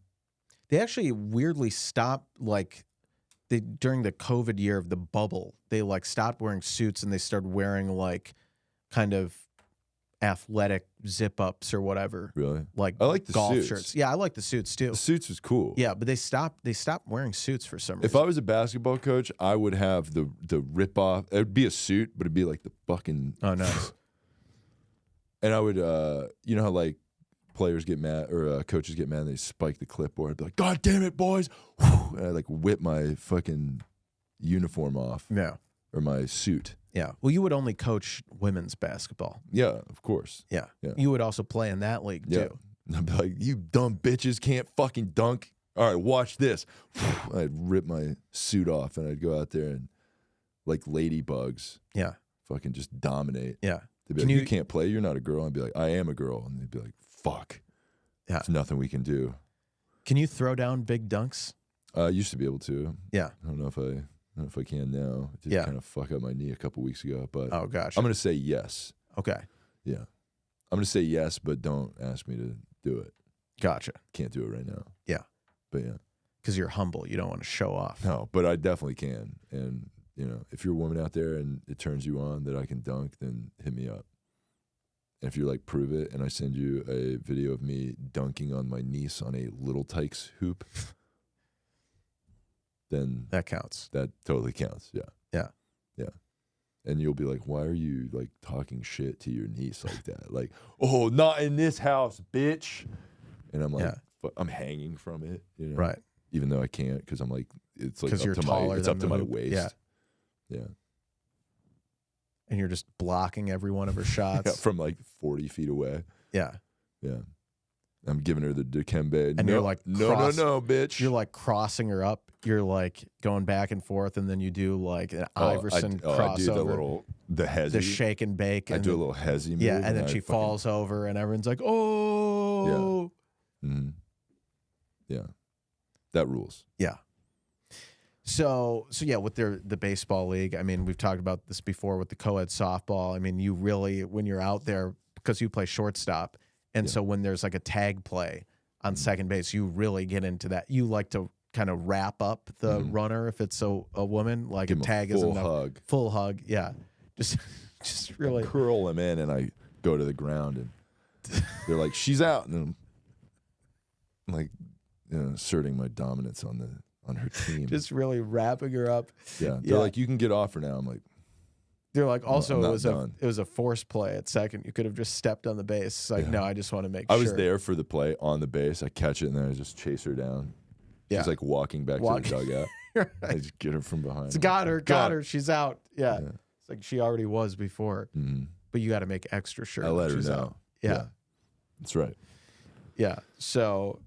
They actually weirdly stopped during the COVID year of the bubble. They like stopped wearing suits and they started wearing like kind of athletic zip ups or whatever. Really? Like I like the golf suits. shirts. Yeah, I like the suits too. The suits was cool. Yeah, but they stopped wearing suits for some reason. If I was a basketball coach, I would have the rip off. It would be a suit, but it'd be like the fucking. Oh, nice. And I would, you know how like players get mad or coaches get mad and they spike the clipboard. I'd be like, "God damn it, boys!" And I like whip my fucking uniform off Yeah. or my suit. Yeah. Well, you would only coach women's basketball. Yeah, of course. Yeah. Yeah. You would also play in that league Yeah. too. And I'd be like, "You dumb bitches can't fucking dunk. All right, watch this." I'd rip my suit off and I'd go out there and like ladybugs, Yeah. fucking just dominate. Yeah. They'd be Can like, you- you can't play. You're not a girl. I'd be like, "I am a girl." And they'd be like, "Fuck. Yeah. There's nothing we can do." Can you throw down big dunks? I used to be able to. Yeah. I don't know if I can now. It did Yeah. kind of fuck up my knee a couple weeks ago, but Oh gosh. I'm gonna say yes. Okay. Yeah, I'm gonna say yes, but don't ask me to do it. Gotcha. Can't do it right now. Yeah. But yeah, Because you're humble. You don't want to show off. no, but I definitely can. And if you're a woman out there and it turns you on that I can dunk, then hit me up. And if you're like, prove it, and I send you a video of me dunking on my niece on a Little Tykes hoop, then That counts. that totally counts. Yeah. Yeah. Yeah. And you'll be like, "Why are you like talking shit to your niece like that?" Like, "Oh, not in this house, bitch." And I'm like, Yeah. I'm hanging from it, Right. Even though I can't because I'm like, it's like 'Cause up you're to taller my, it's than up to the my hoop. waist. Yeah. Yeah. And you're just blocking every one of her shots. Yeah, from like 40 feet away. Yeah. Yeah. I'm giving her the Dikembe. And no, you're like, no, bitch. You're like crossing her up. You're like going back and forth, and then you do like an Iverson I do crossover, the hezzy. the shake and bake. I And do a little hezzy move. yeah, and then I she fucking- falls over, and everyone's like, "Oh, Mhm. Yeah. That rules. yeah." So yeah, with the baseball league, I mean, we've talked about this before with the co-ed softball. I mean, you really, when you're out there, because you play shortstop, and so when there's like a tag play on second base, you really get into that. You like to kind of wrap up the runner if it's a woman, like Give a him tag a is full enough. hug. Full hug, yeah. Just really curl him in, and I go to the ground, and they're like, "She's out," and I'm like, asserting my dominance on her team. just really wrapping her up. Yeah, they're like, "You can get off her now." I'm like, They're like, also I'm it not was done. it was a forced play at second. You could have just stepped on the base. It's like, no, I just want to make I sure. was there for the play on the base. I catch it, and then I just chase her down. Yeah. She's like walking back to the dugout. I just get her from behind. It's got her. She's out. Yeah. It's like she already was before. Mm-hmm. But you got to make extra sure. I let her she's know. out. Yeah. That's right. Yeah. So,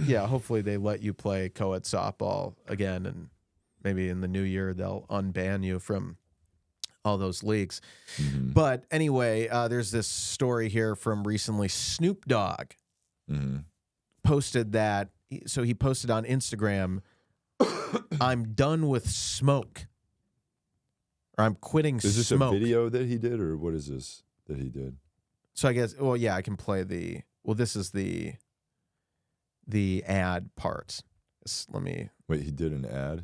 yeah, hopefully they let you play co-ed softball again, and maybe in the new year they'll unban you from all those leagues. Mm-hmm. But anyway, there's this story here from recently. Snoop Dogg posted that. So he posted on Instagram, "I'm done with smoke." Or I'm quitting Is this smoke. a video that he did, or what is this that he did? So I guess, well, yeah, I can play the. Well, this is the ad part. Let me. Wait, he did an ad?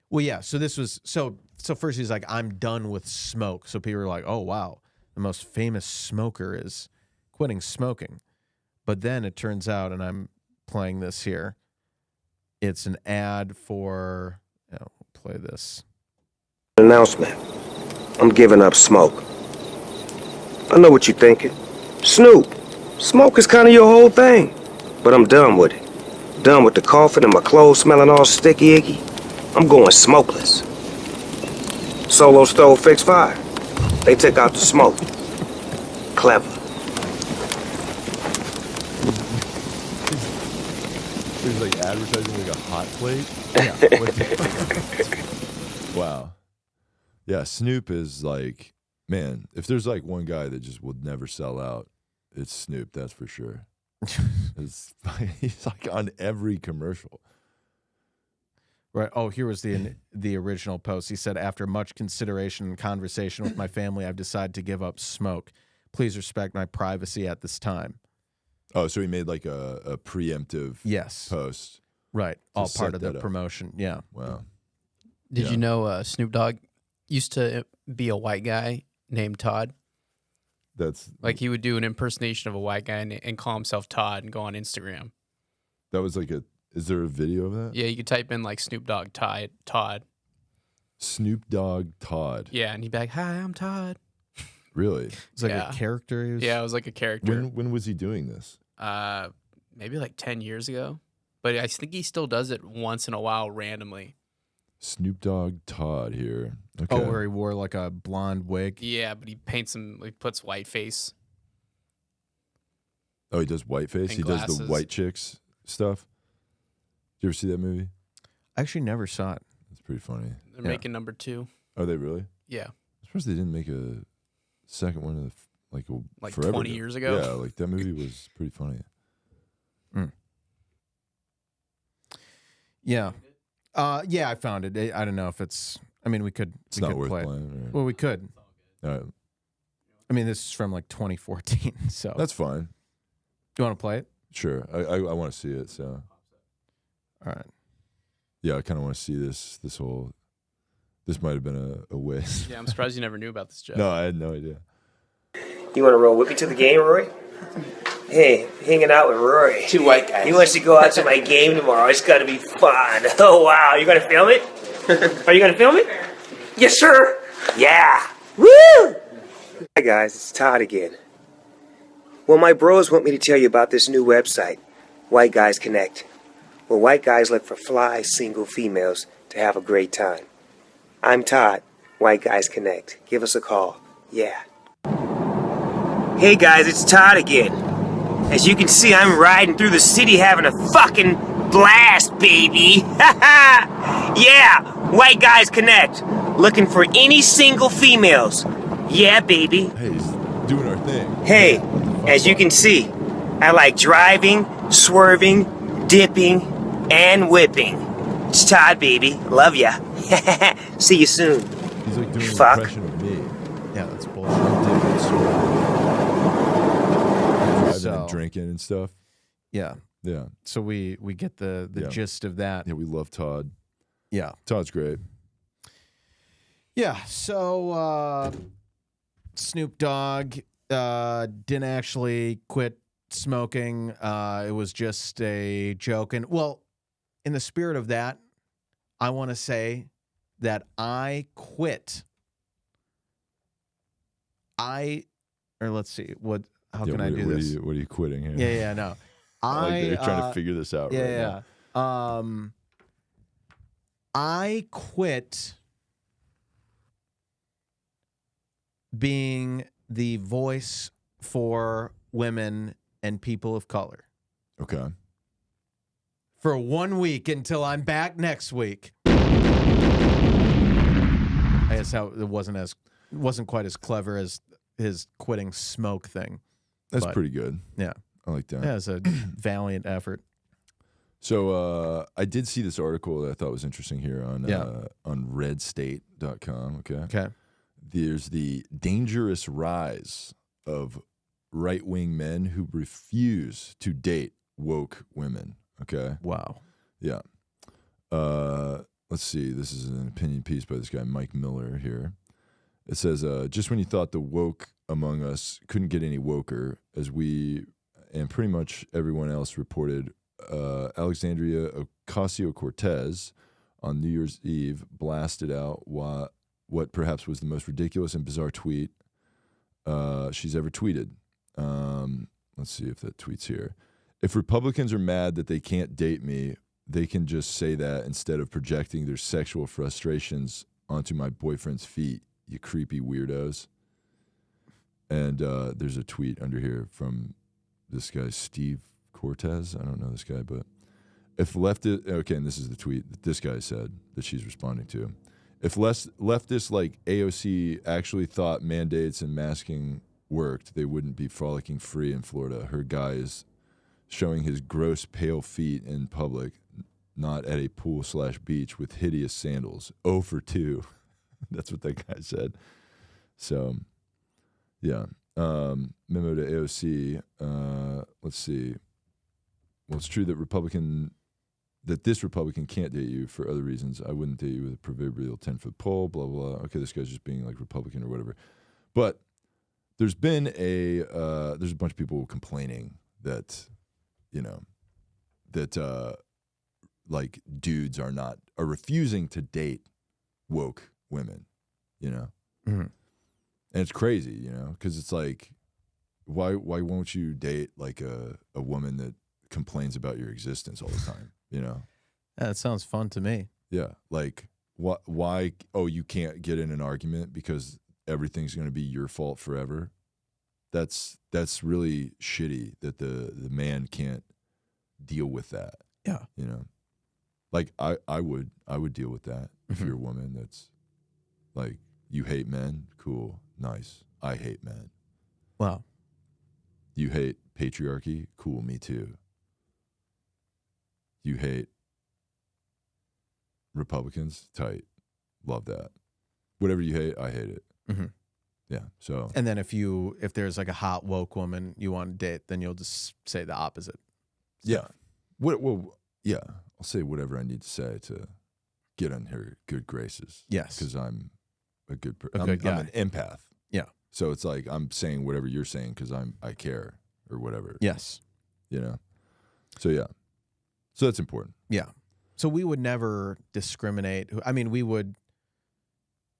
Well, yeah. So this was so first he's like, "I'm done with smoke." So people were like, "Oh wow, the most famous smoker is quitting smoking." But then it turns out, and I'm playing this here. It's an ad for. We'll play this. Announcement. I'm giving up smoke. I know what you're thinking. Snoop, smoke is kind of your whole thing. But I'm done with it. Done with the coughing and my clothes smelling all sticky icky. I'm going smokeless. Solo Stove Fix Fire. They took out the smoke. Clever. He's like advertising like a hot plate. Wow. Yeah, Snoop is like, man, if there's like one guy that just would never sell out, it's Snoop, that's for sure. He's like on every commercial. Right. Oh, here was the original post. He said, "After much consideration and conversation with my family, I've decided to give up smoke. Please respect my privacy at this time." Oh, so he made like a preemptive post. Right. All set part of the that up. promotion. Yeah. Wow. Did you know Snoop Dogg used to be a white guy named Todd? That's Like he would do an impersonation of a white guy and call himself Todd and go on Instagram. that was like is there a video of that? Yeah, you could type in like Snoop Dogg Todd. Snoop Dogg Todd. Yeah, and he'd be like, "Hi, I'm Todd." Really? It's like Yeah. a character. He was, Yeah, it was like a character. When was he doing this? Maybe like 10 years ago. But I think he still does it once in a while randomly. Snoop Dogg Todd here. Okay. Oh, where he wore like a blonde wig. Yeah, but he paints him, he puts white face. Oh, he does whiteface? And He does the glasses. white chicks stuff? Did you ever see that movie? I actually never saw it. That's pretty funny. They're Yeah. making number 2. Are they really? Yeah. I suppose they didn't make a second one of Like forever 20 years ago? Yeah, like that movie was pretty funny. Yeah. Yeah, I found it. I don't know if it's. I mean, we could. It's we not could worth play it. playing. Right? Well, we could. All right. I mean, this is from like 2014. So That's fine. you want to play it? Sure. I want to see it. So All right. yeah, I kind of want to see this whole. This might have been a waste. Yeah, I'm surprised you never knew about this, Jeff. No, I had no idea. You want to roll with me to the game, Roy? Hey, hanging out with Rory. 2 white guys. He wants to go out to my game tomorrow. It's got to be fun. Oh, wow. You going to film it? Are you going to film it? Yes, sir. Yeah. Woo! Hi, guys. It's Todd again. Well, my bros want me to tell you about this new website, White Guys Connect, where white guys look for fly single females to have a great time. I'm Todd, White Guys Connect. Give us a call. Yeah. Hey, guys. It's Todd again. As you can see, I'm riding through the city having a fucking blast, baby. Yeah, White Guys Connect. Looking for any single females. Yeah, baby. Hey, he's doing our thing. Hey, as you can see, I like driving, swerving, dipping, and whipping. It's Todd, baby. Love ya. See you soon. He's like doing Fuck. an impression of me. Yeah, that's bullshit. Driving So- and drinking and stuff. Yeah. Yeah. So we get the Yeah. gist of that. Yeah, we love Todd. Yeah. Todd's great. Yeah. So Snoop Dogg didn't actually quit smoking. It was just a joke. And well, in the spirit of that, I want to say that I quit. Let's see, how can I do this? What are you quitting here? Yeah, no. I like that you're trying to figure this out right now. Yeah. I quit being the voice for women and people of color Okay. for 1 week until I'm back next week. I guess how it wasn't quite as clever as his quitting smoke thing. That's But- pretty good. Yeah. I like that. Yeah, it's a valiant effort. So I did see this article that I thought was interesting here on Yeah. on redstate.com. Okay. Okay. There's the dangerous rise of right-wing men who refuse to date woke women. Okay. Wow. Yeah. Let's see. This is an opinion piece by this guy, Mike Miller, here. It says, just when you thought the woke among us couldn't get any woker, as we and pretty much everyone else reported, Alexandria Ocasio-Cortez on New Year's Eve blasted out what perhaps was the most ridiculous and bizarre tweet she's ever tweeted. Let's see if that tweet's here. If Republicans are mad that they can't date me, they can just say that instead of projecting their sexual frustrations onto my boyfriend's feet, you creepy weirdos. And there's a tweet under here from this guy, Steve Cortez. I don't know this guy, but if okay, and this is the tweet that this guy said that she's responding to. If leftists like AOC actually thought mandates and masking worked, they wouldn't be frolicking free in Florida. Her guy is showing his gross pale feet in public, not at a pool/beach with hideous sandals. 0 for 2. That's what that guy said. So, yeah. Memo to AOC. Let's see. Well, it's true that this Republican can't date you for other reasons. I wouldn't date you with a proverbial 10-foot pole, blah, blah, blah. Okay, this guy's just being like Republican or whatever. But there's been there's a bunch of people complaining that, like dudes are refusing to date woke women, Mm-hmm. And it's crazy, because it's like, why won't you date like a woman that complains about your existence all the time, Yeah, that sounds fun to me. Yeah, like why? Oh, you can't get in an argument because everything's going to be your fault forever. That's really shitty that the man can't deal with that. Yeah. Like I would deal with that if you're a woman that's like, you hate men, cool, nice. I hate men. Wow. You hate patriarchy, cool, me too. You hate Republicans, tight, love that. Whatever you hate, I hate it. Mm-hmm. Yeah. So And then if there's like a hot woke woman you want to date, then you'll just say the opposite. yeah, well, yeah, I'll say whatever I need to say to get on her good graces. Yes. because I'm a good guy. I'm an empath. Yeah. So it's like I'm saying whatever you're saying because I care or whatever. Yes. So yeah. So that's important. Yeah. So we would never discriminate. I mean, we would.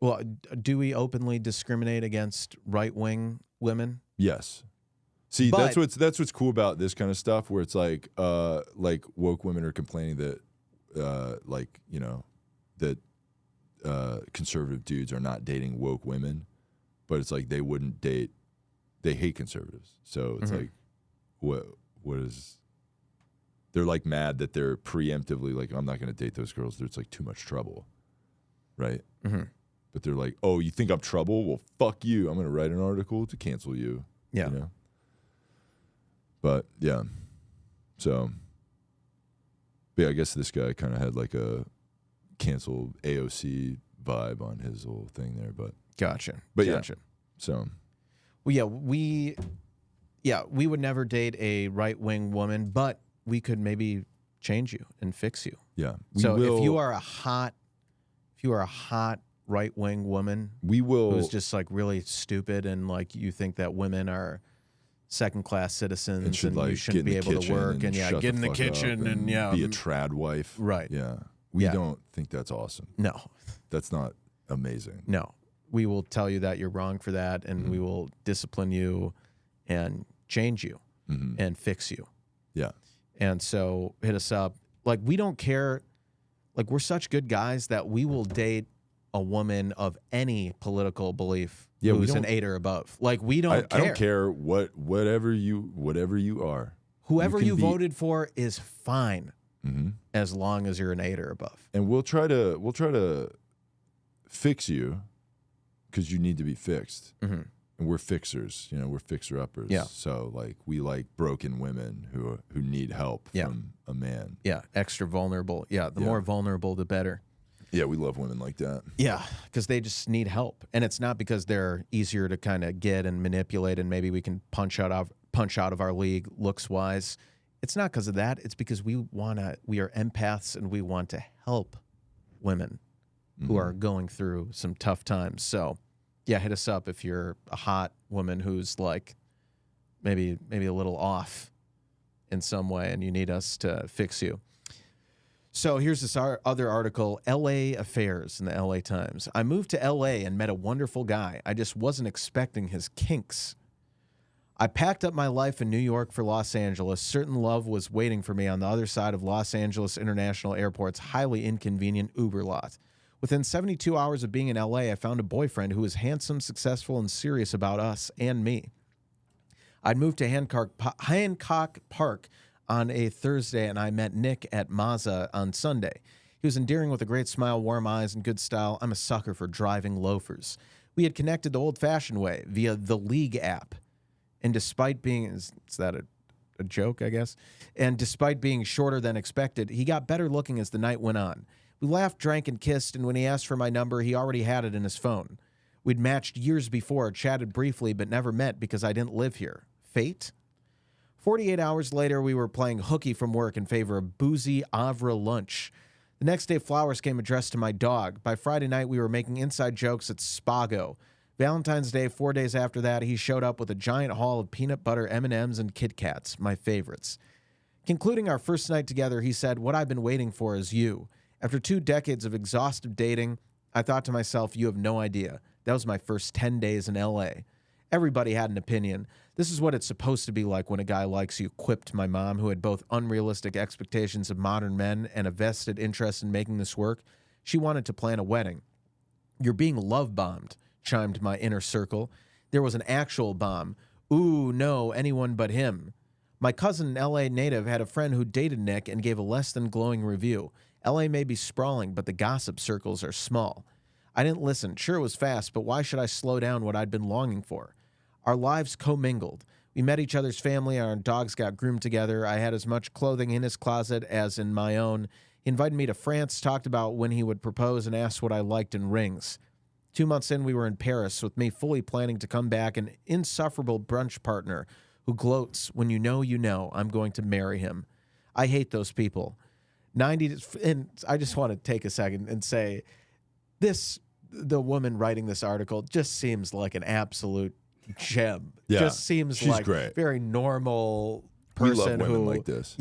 Well, do we openly discriminate against right-wing women? Yes. See, But- that's what's cool about this kind of stuff, where it's like woke women are complaining that that conservative dudes are not dating woke women, but it's like they wouldn't date. They hate conservatives, so it's like, what is? They're like mad that they're preemptively like, I'm not going to date those girls. It's like too much trouble, right? Mm-hmm. But they're like, oh, you think I'm trouble? Well, fuck you. I'm going to write an article to cancel you. Yeah. But yeah, so. But yeah, I guess this guy kind of had like a cancel AOC vibe on his whole thing there, but Gotcha. yeah. So Well, we would never date a right-wing woman, but we could maybe change you and fix you. yeah, If you are a hot right-wing woman, we will who's just like really stupid and like you think that women are second-class citizens and, should you like shouldn't get be in the able to kitchen work and shut get in the fuck kitchen up and be a trad wife, right. Yeah, we Yeah. don't think that's awesome. No. That's not amazing. No. We will tell you that you're wrong for that, and we will discipline you and change you and fix you. Yeah, And so hit us up. Like, we don't care. Like, we're such good guys that we will date a woman of any political belief who's an 8 or above. Like, we don't care. I don't care whatever you are. Whoever you can be- voted for is fine as long as you're an 8 or above. And we'll try to fix you because you need to be fixed. And we're fixers, we're fixer-uppers. Yeah. So like we like broken women who need help from a man. Yeah, extra vulnerable. Yeah, the more vulnerable, the better. Yeah, we love women like that. Yeah, because they just need help, and it's not because they're easier to kind of get and manipulate, and maybe we can punch out of our league looks wise. It's not because of that. It's because we are empaths, and we want to help women who are going through some tough times. So, yeah, hit us up if you're a hot woman who's like maybe a little off in some way, and you need us to fix you. So here's this other article, L.A. Affairs in the L.A. Times. I moved to L.A. and met a wonderful guy. I just wasn't expecting his kinks. I packed up my life in New York for Los Angeles. Certain love was waiting for me on the other side of Los Angeles International Airport's highly inconvenient Uber lot. Within 72 hours of being in L.A., I found a boyfriend who was handsome, successful, and serious about us and me. I'd moved to Hancock Park on a Thursday, and I met Nick at Mazza on Sunday. He was endearing with a great smile, warm eyes, and good style. I'm a sucker for driving loafers. We had connected the old-fashioned way via the League app. And despite being, is that a joke, I guess? And despite being shorter than expected, he got better looking as the night went on. We laughed, drank, and kissed, and when he asked for my number, he already had it in his phone. We'd matched years before, chatted briefly, but never met because I didn't live here. Fate? 48 hours later, we were playing hooky from work in favor of boozy Havre lunch. The next day, flowers came addressed to my dog. By Friday night, we were making inside jokes at Spago. Valentine's Day, 4 days after that, he showed up with a giant haul of peanut butter M&Ms and Kit Kats, my favorites. Concluding our first night together, he said, "What I've been waiting for is you." After 2 decades of exhaustive dating, I thought to myself, you have no idea. That was my first 10 days in L.A. Everybody had an opinion. This is what it's supposed to be like when a guy likes you, quipped my mom, who had both unrealistic expectations of modern men and a vested interest in making this work. She wanted to plan a wedding. You're being love-bombed, chimed my inner circle. There was an actual bomb. Ooh, no, anyone but him. My cousin, an L.A. native, had a friend who dated Nick and gave a less than glowing review. L.A. may be sprawling, but the gossip circles are small. I didn't listen. Sure, it was fast, but why should I slow down what I'd been longing for? Our lives commingled. We met each other's family. Our dogs got groomed together. I had as much clothing in his closet as in my own. He invited me to France, talked about when he would propose, and asked what I liked in rings. 2 months in, we were in Paris, with me fully planning to come back, an insufferable brunch partner who gloats, when you know, I'm going to marry him. I hate those people. And I just want to take a second and say, the woman writing this article just seems like an absolute gem. Yeah, just seems she's like great. Very normal We person love women who like this.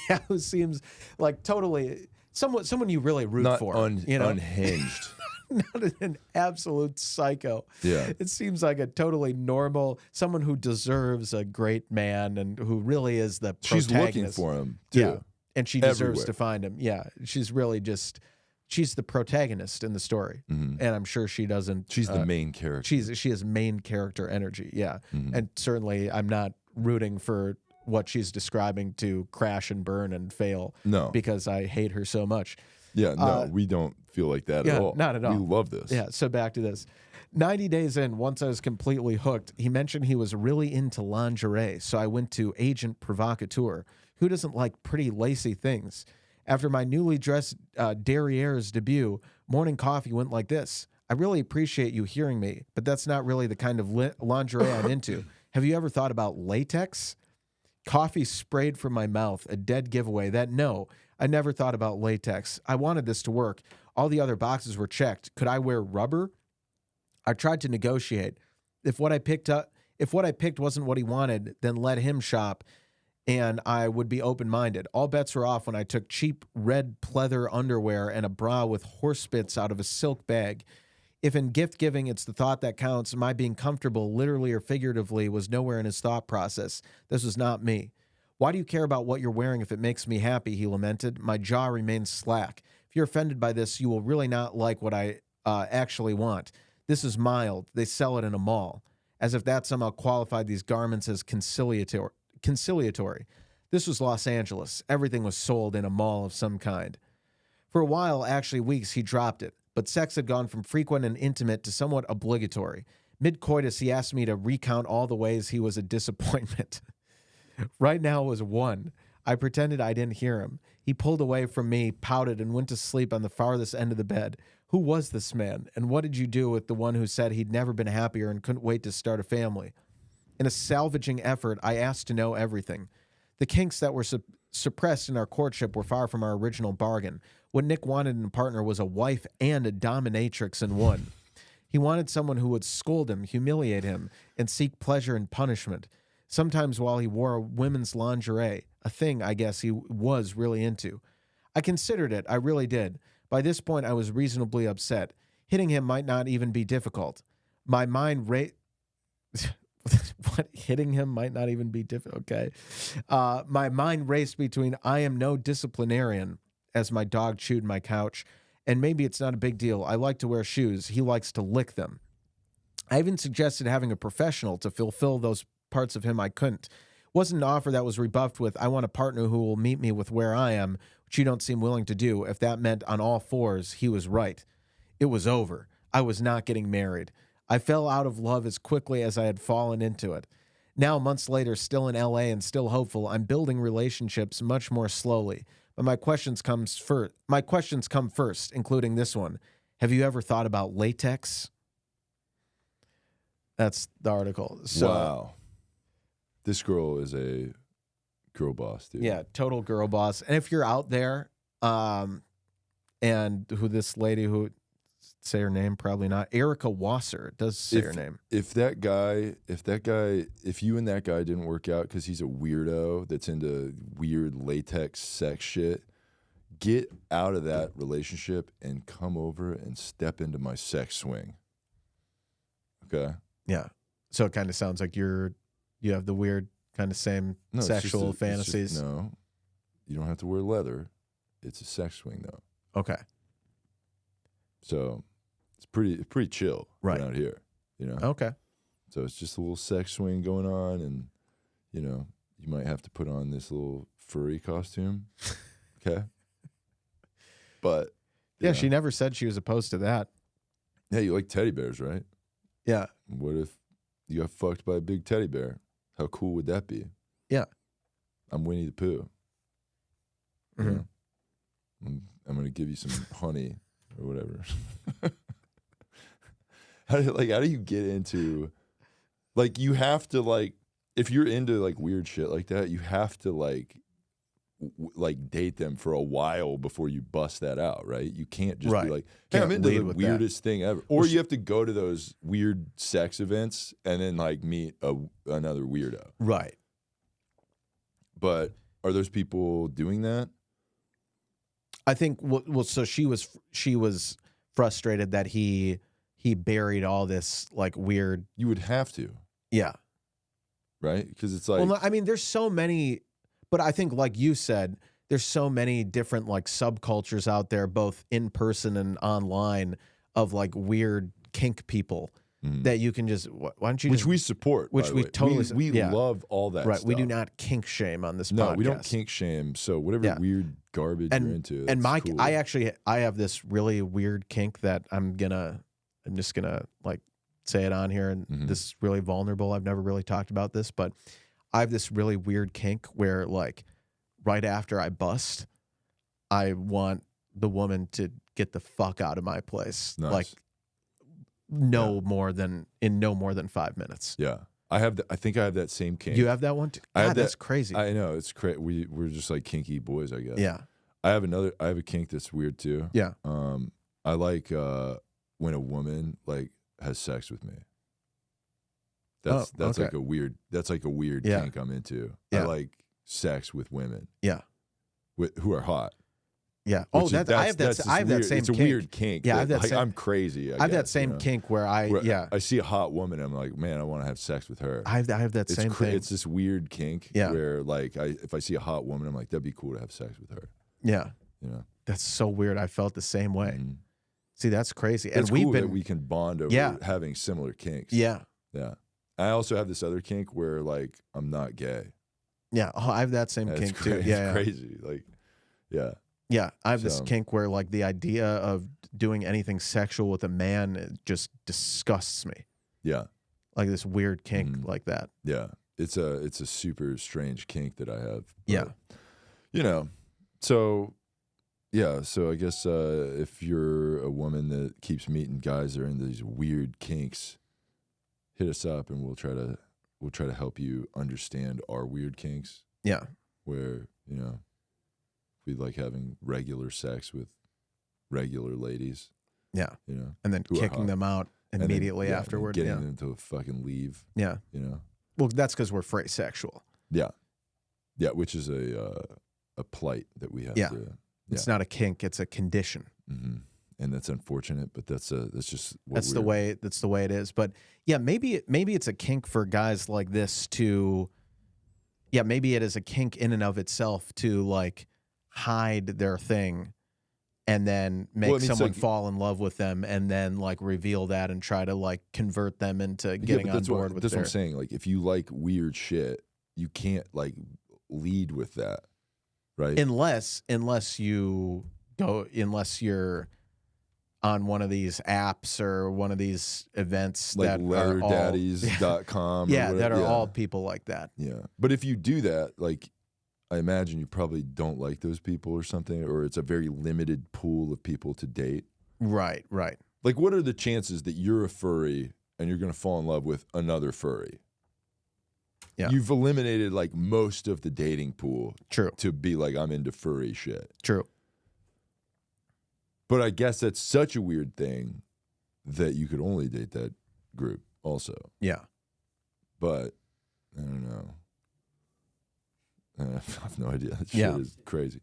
yeah, who seems like totally someone you really root Not for. unhinged. Not an absolute psycho. Yeah. It seems like a totally normal, someone who deserves a great man and who really is the protagonist. She's looking for him, too. Yeah, and she deserves Everywhere. to find him. Yeah, she's really she's the protagonist in the story, and I'm sure she doesn't. She's the main character. She has main character energy. Yeah, and certainly I'm not rooting for what she's describing to crash and burn and fail. No, because I hate her so much. Yeah, no, we don't feel like that at all. Not at all. We love this. Yeah, so back to this. 90 days in, once I was completely hooked, he mentioned he was really into lingerie, so I went to Agent Provocateur. Who doesn't like pretty lacy things? After my newly dressed derriere's debut, morning coffee went like this. I really appreciate you hearing me, but that's not really the kind of lingerie I'm into. Have you ever thought about latex? Coffee sprayed from my mouth, a dead giveaway that no, I never thought about latex. I wanted this to work. All the other boxes were checked. Could I wear rubber? I tried to negotiate. If what I picked wasn't what he wanted, then let him shop and I would be open-minded. All bets were off when I took cheap red pleather underwear and a bra with horse spits out of a silk bag. If in gift-giving it's the thought that counts, my being comfortable, literally or figuratively, was nowhere in his thought process. This was not me. Why do you care about what you're wearing if it makes me happy, he lamented. My jaw remained slack. If you're offended by this, you will really not like what I actually want. This is mild. They sell it in a mall. As if that somehow qualified these garments as conciliatory. This was Los Angeles. Everything was sold in a mall of some kind. For a while, actually weeks, he dropped it. But sex had gone from frequent and intimate to somewhat obligatory. Mid-coitus, he asked me to recount all the ways he was a disappointment. Right now was one. I pretended I didn't hear him. He pulled away from me, pouted, and went to sleep on the farthest end of the bed. Who was this man? And what did you do with the one who said he'd never been happier and couldn't wait to start a family? In a salvaging effort, I asked to know everything. The kinks that were suppressed in our courtship were far from our original bargain. What Nick wanted in a partner was a wife and a dominatrix in one. He wanted someone who would scold him, humiliate him, and seek pleasure and punishment. Sometimes while he wore women's lingerie, a thing I guess he was really into. I considered it, I really did. By this point, I was reasonably upset. Hitting him might not even be difficult. My mind hitting him might not even be difficult. Okay. My mind raced between I am no disciplinarian as my dog chewed my couch, and maybe it's not a big deal. I like to wear shoes. He likes to lick them. I even suggested having a professional to fulfill those parts of him I couldn't. Wasn't an offer that was rebuffed with, I want a partner who will meet me with where I am, which you don't seem willing to do. If that meant on all fours, he was right. It was over. I was not getting married. I fell out of love as quickly as I had fallen into it. Now, months later, still in LA and still hopeful, I'm building relationships much more slowly. But my questions come first, including this one. Have you ever thought about latex? That's the article. So, wow. This girl is a girl boss, dude. Yeah, total girl boss. And if you're out there, and who this lady who say her name, probably not. Erica Wasser does say her name. If you and that guy didn't work out because he's a weirdo that's into weird latex sex shit, get out of that relationship and come over and step into my sex swing. Okay? Yeah. So it kind of sounds like you have the weird kind of same sexual fantasies. No, you don't have to wear leather. It's a sex swing though. Okay. So it's pretty chill around here, you know? Okay. So it's just a little sex swing going on, and, you know, you might have to put on this little furry costume. Okay? But. Yeah, she never said she was opposed to that. Yeah, you like teddy bears, right? Yeah. What if you got fucked by a big teddy bear? How cool would that be? Yeah. I'm Winnie the Pooh. Mm-hmm. You know? I'm going to give you some honey or whatever. How do you get into, like, you have to, like, if you're into, like, weird shit like that, you have to, like date them for a while before you bust that out, right? You can't just be like, hey, I'm into the weirdest thing ever. Or you have to go to those weird sex events and then, like, meet another weirdo. Right. But are those people doing that? I think, well, so she was frustrated that he buried all this, like, weird. You would have to. Yeah. Right? Because it's like. Well, no, I mean, there's so many, but I think, like you said, there's so many different, like, subcultures out there, both in person and online, of, like, weird kink people that you can just, why don't you Which we support. Which we totally we love all that stuff. We do not kink shame on this podcast. No, we don't kink shame. So whatever weird garbage you're into. And cool. I have this really weird kink that I'm just gonna like say it on here, and this is really vulnerable. I've never really talked about this, but I have this really weird kink where, like, right after I bust, I want the woman to get the fuck out of my place. Nice. Like more than 5 minutes. Yeah. I think I have that same kink. You have that one too? I have That's crazy. I know, it's crazy. We're just like kinky boys, I guess. Yeah. I have a kink that's weird too. Yeah. I like when a woman like has sex with me. That's okay. like a weird Yeah. kink I'm into. Yeah. I like sex with women. Yeah. Who are hot. Yeah. Which Oh, is- I have that. just I have that weird. same. It's a kink. weird kink. Yeah, I have that like, same. I'm crazy. I have that guess, same you know? kink where I see a hot woman, I'm like, man, I want to have sex with her. I have that same thing. It's this weird kink Yeah. where like if I see a hot woman, I'm like, that'd be cool to have sex with her. Yeah. You know, That's so weird. I felt the same way. Mhm. See, that's crazy. It's And we've cool been that we can bond over Yeah. having similar kinks. Yeah. Yeah. I also have this other kink where like I'm not gay. Yeah. Oh, I have that same It's kink too. It's Yeah. crazy. Like, yeah. Yeah. I have this So- kink where like the idea of doing anything sexual with a man it just disgusts me. Yeah. Like this weird kink Mhm. like that. Yeah. It's a super strange kink that I have. Yeah. But, you know, so yeah, so I guess if you're a woman that keeps meeting guys that are in these weird kinks, hit us up and we'll try to help you understand our weird kinks. Yeah. Where, you know, we like having regular sex with regular ladies, Yeah. you know. And then Who are kicking hot. them out And then, immediately yeah, and afterward. getting Yeah. them to fucking leave, Yeah. you know. Well, that's because we're free sexual. Yeah. Yeah, which is a plight that we have Yeah. to It's not a kink, it's a condition. hmm And that's unfortunate, but that's just what That's the way it is. But yeah, maybe it's a kink for guys like this to maybe it is a kink in and of itself to like hide their thing and then make Well, I mean, someone so- fall in love with them and then like reveal that and try to like convert them into getting but on that's board what, with that's their what I'm saying. Like, if you like weird shit, you can't like lead with that, right? unless you're on one of these apps or one of these events like that are all leatherdaddies.com. yeah, or that whatever. are all people like that. Yeah. But if you do that, like, I imagine you probably don't like those people or something, or it's a very limited pool of people to date. Right. Like, what are the chances that you're a furry and you're going to fall in love with another furry? Yeah. You've eliminated like most of the dating pool True. to be like, I'm into furry shit. True. But I guess that's such a weird thing that you could only date that group also. Yeah. But I don't know. I have no idea. That shit Yeah. is crazy.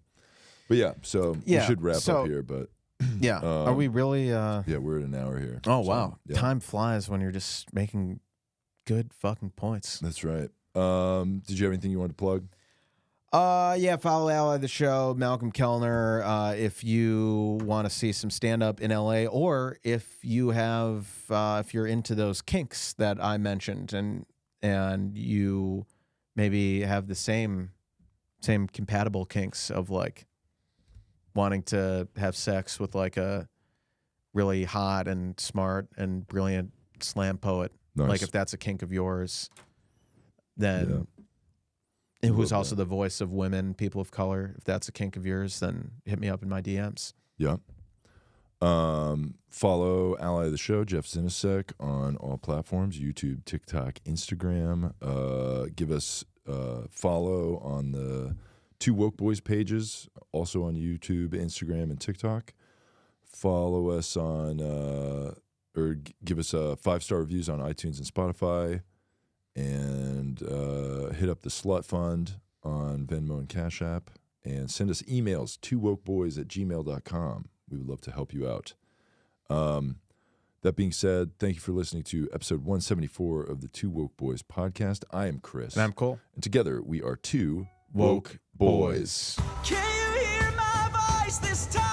But yeah, so Yeah, we should wrap so- up here. But Yeah. Are we really? yeah, we're at an hour here. Oh So, wow. yeah, Time flies when you're just making good fucking points. that's right. Did you have anything you wanted to plug? Yeah, follow Ally the Show, Malcolm Kellner, if you want to see some stand-up in LA, or if you have if you're into those kinks that I mentioned and you maybe have the same compatible kinks of like wanting to have sex with like a really hot and smart and brilliant slam poet. Nice. Like if that's a kink of yours, then who's love also the voice of women, people of color. If that's a kink of yours, then hit me up in my DMs. Yeah. Follow Ally of the Show, Jeff Zinasek, on all platforms, YouTube, TikTok, Instagram. Give us a follow on the TooWokeBoys pages, also on YouTube, Instagram, and TikTok. Follow us on, give us 5-star reviews on iTunes and Spotify. And hit up the TheSlutFund on Venmo and Cash App. And send us emails, TooWokeBoys@gmail.com. We would love to help you out. That being said, thank you for listening to episode 174 of the Two Woke Boys podcast. I am Chris. And I'm Cole. And together we are Two Woke Boys. Can you hear my voice this time?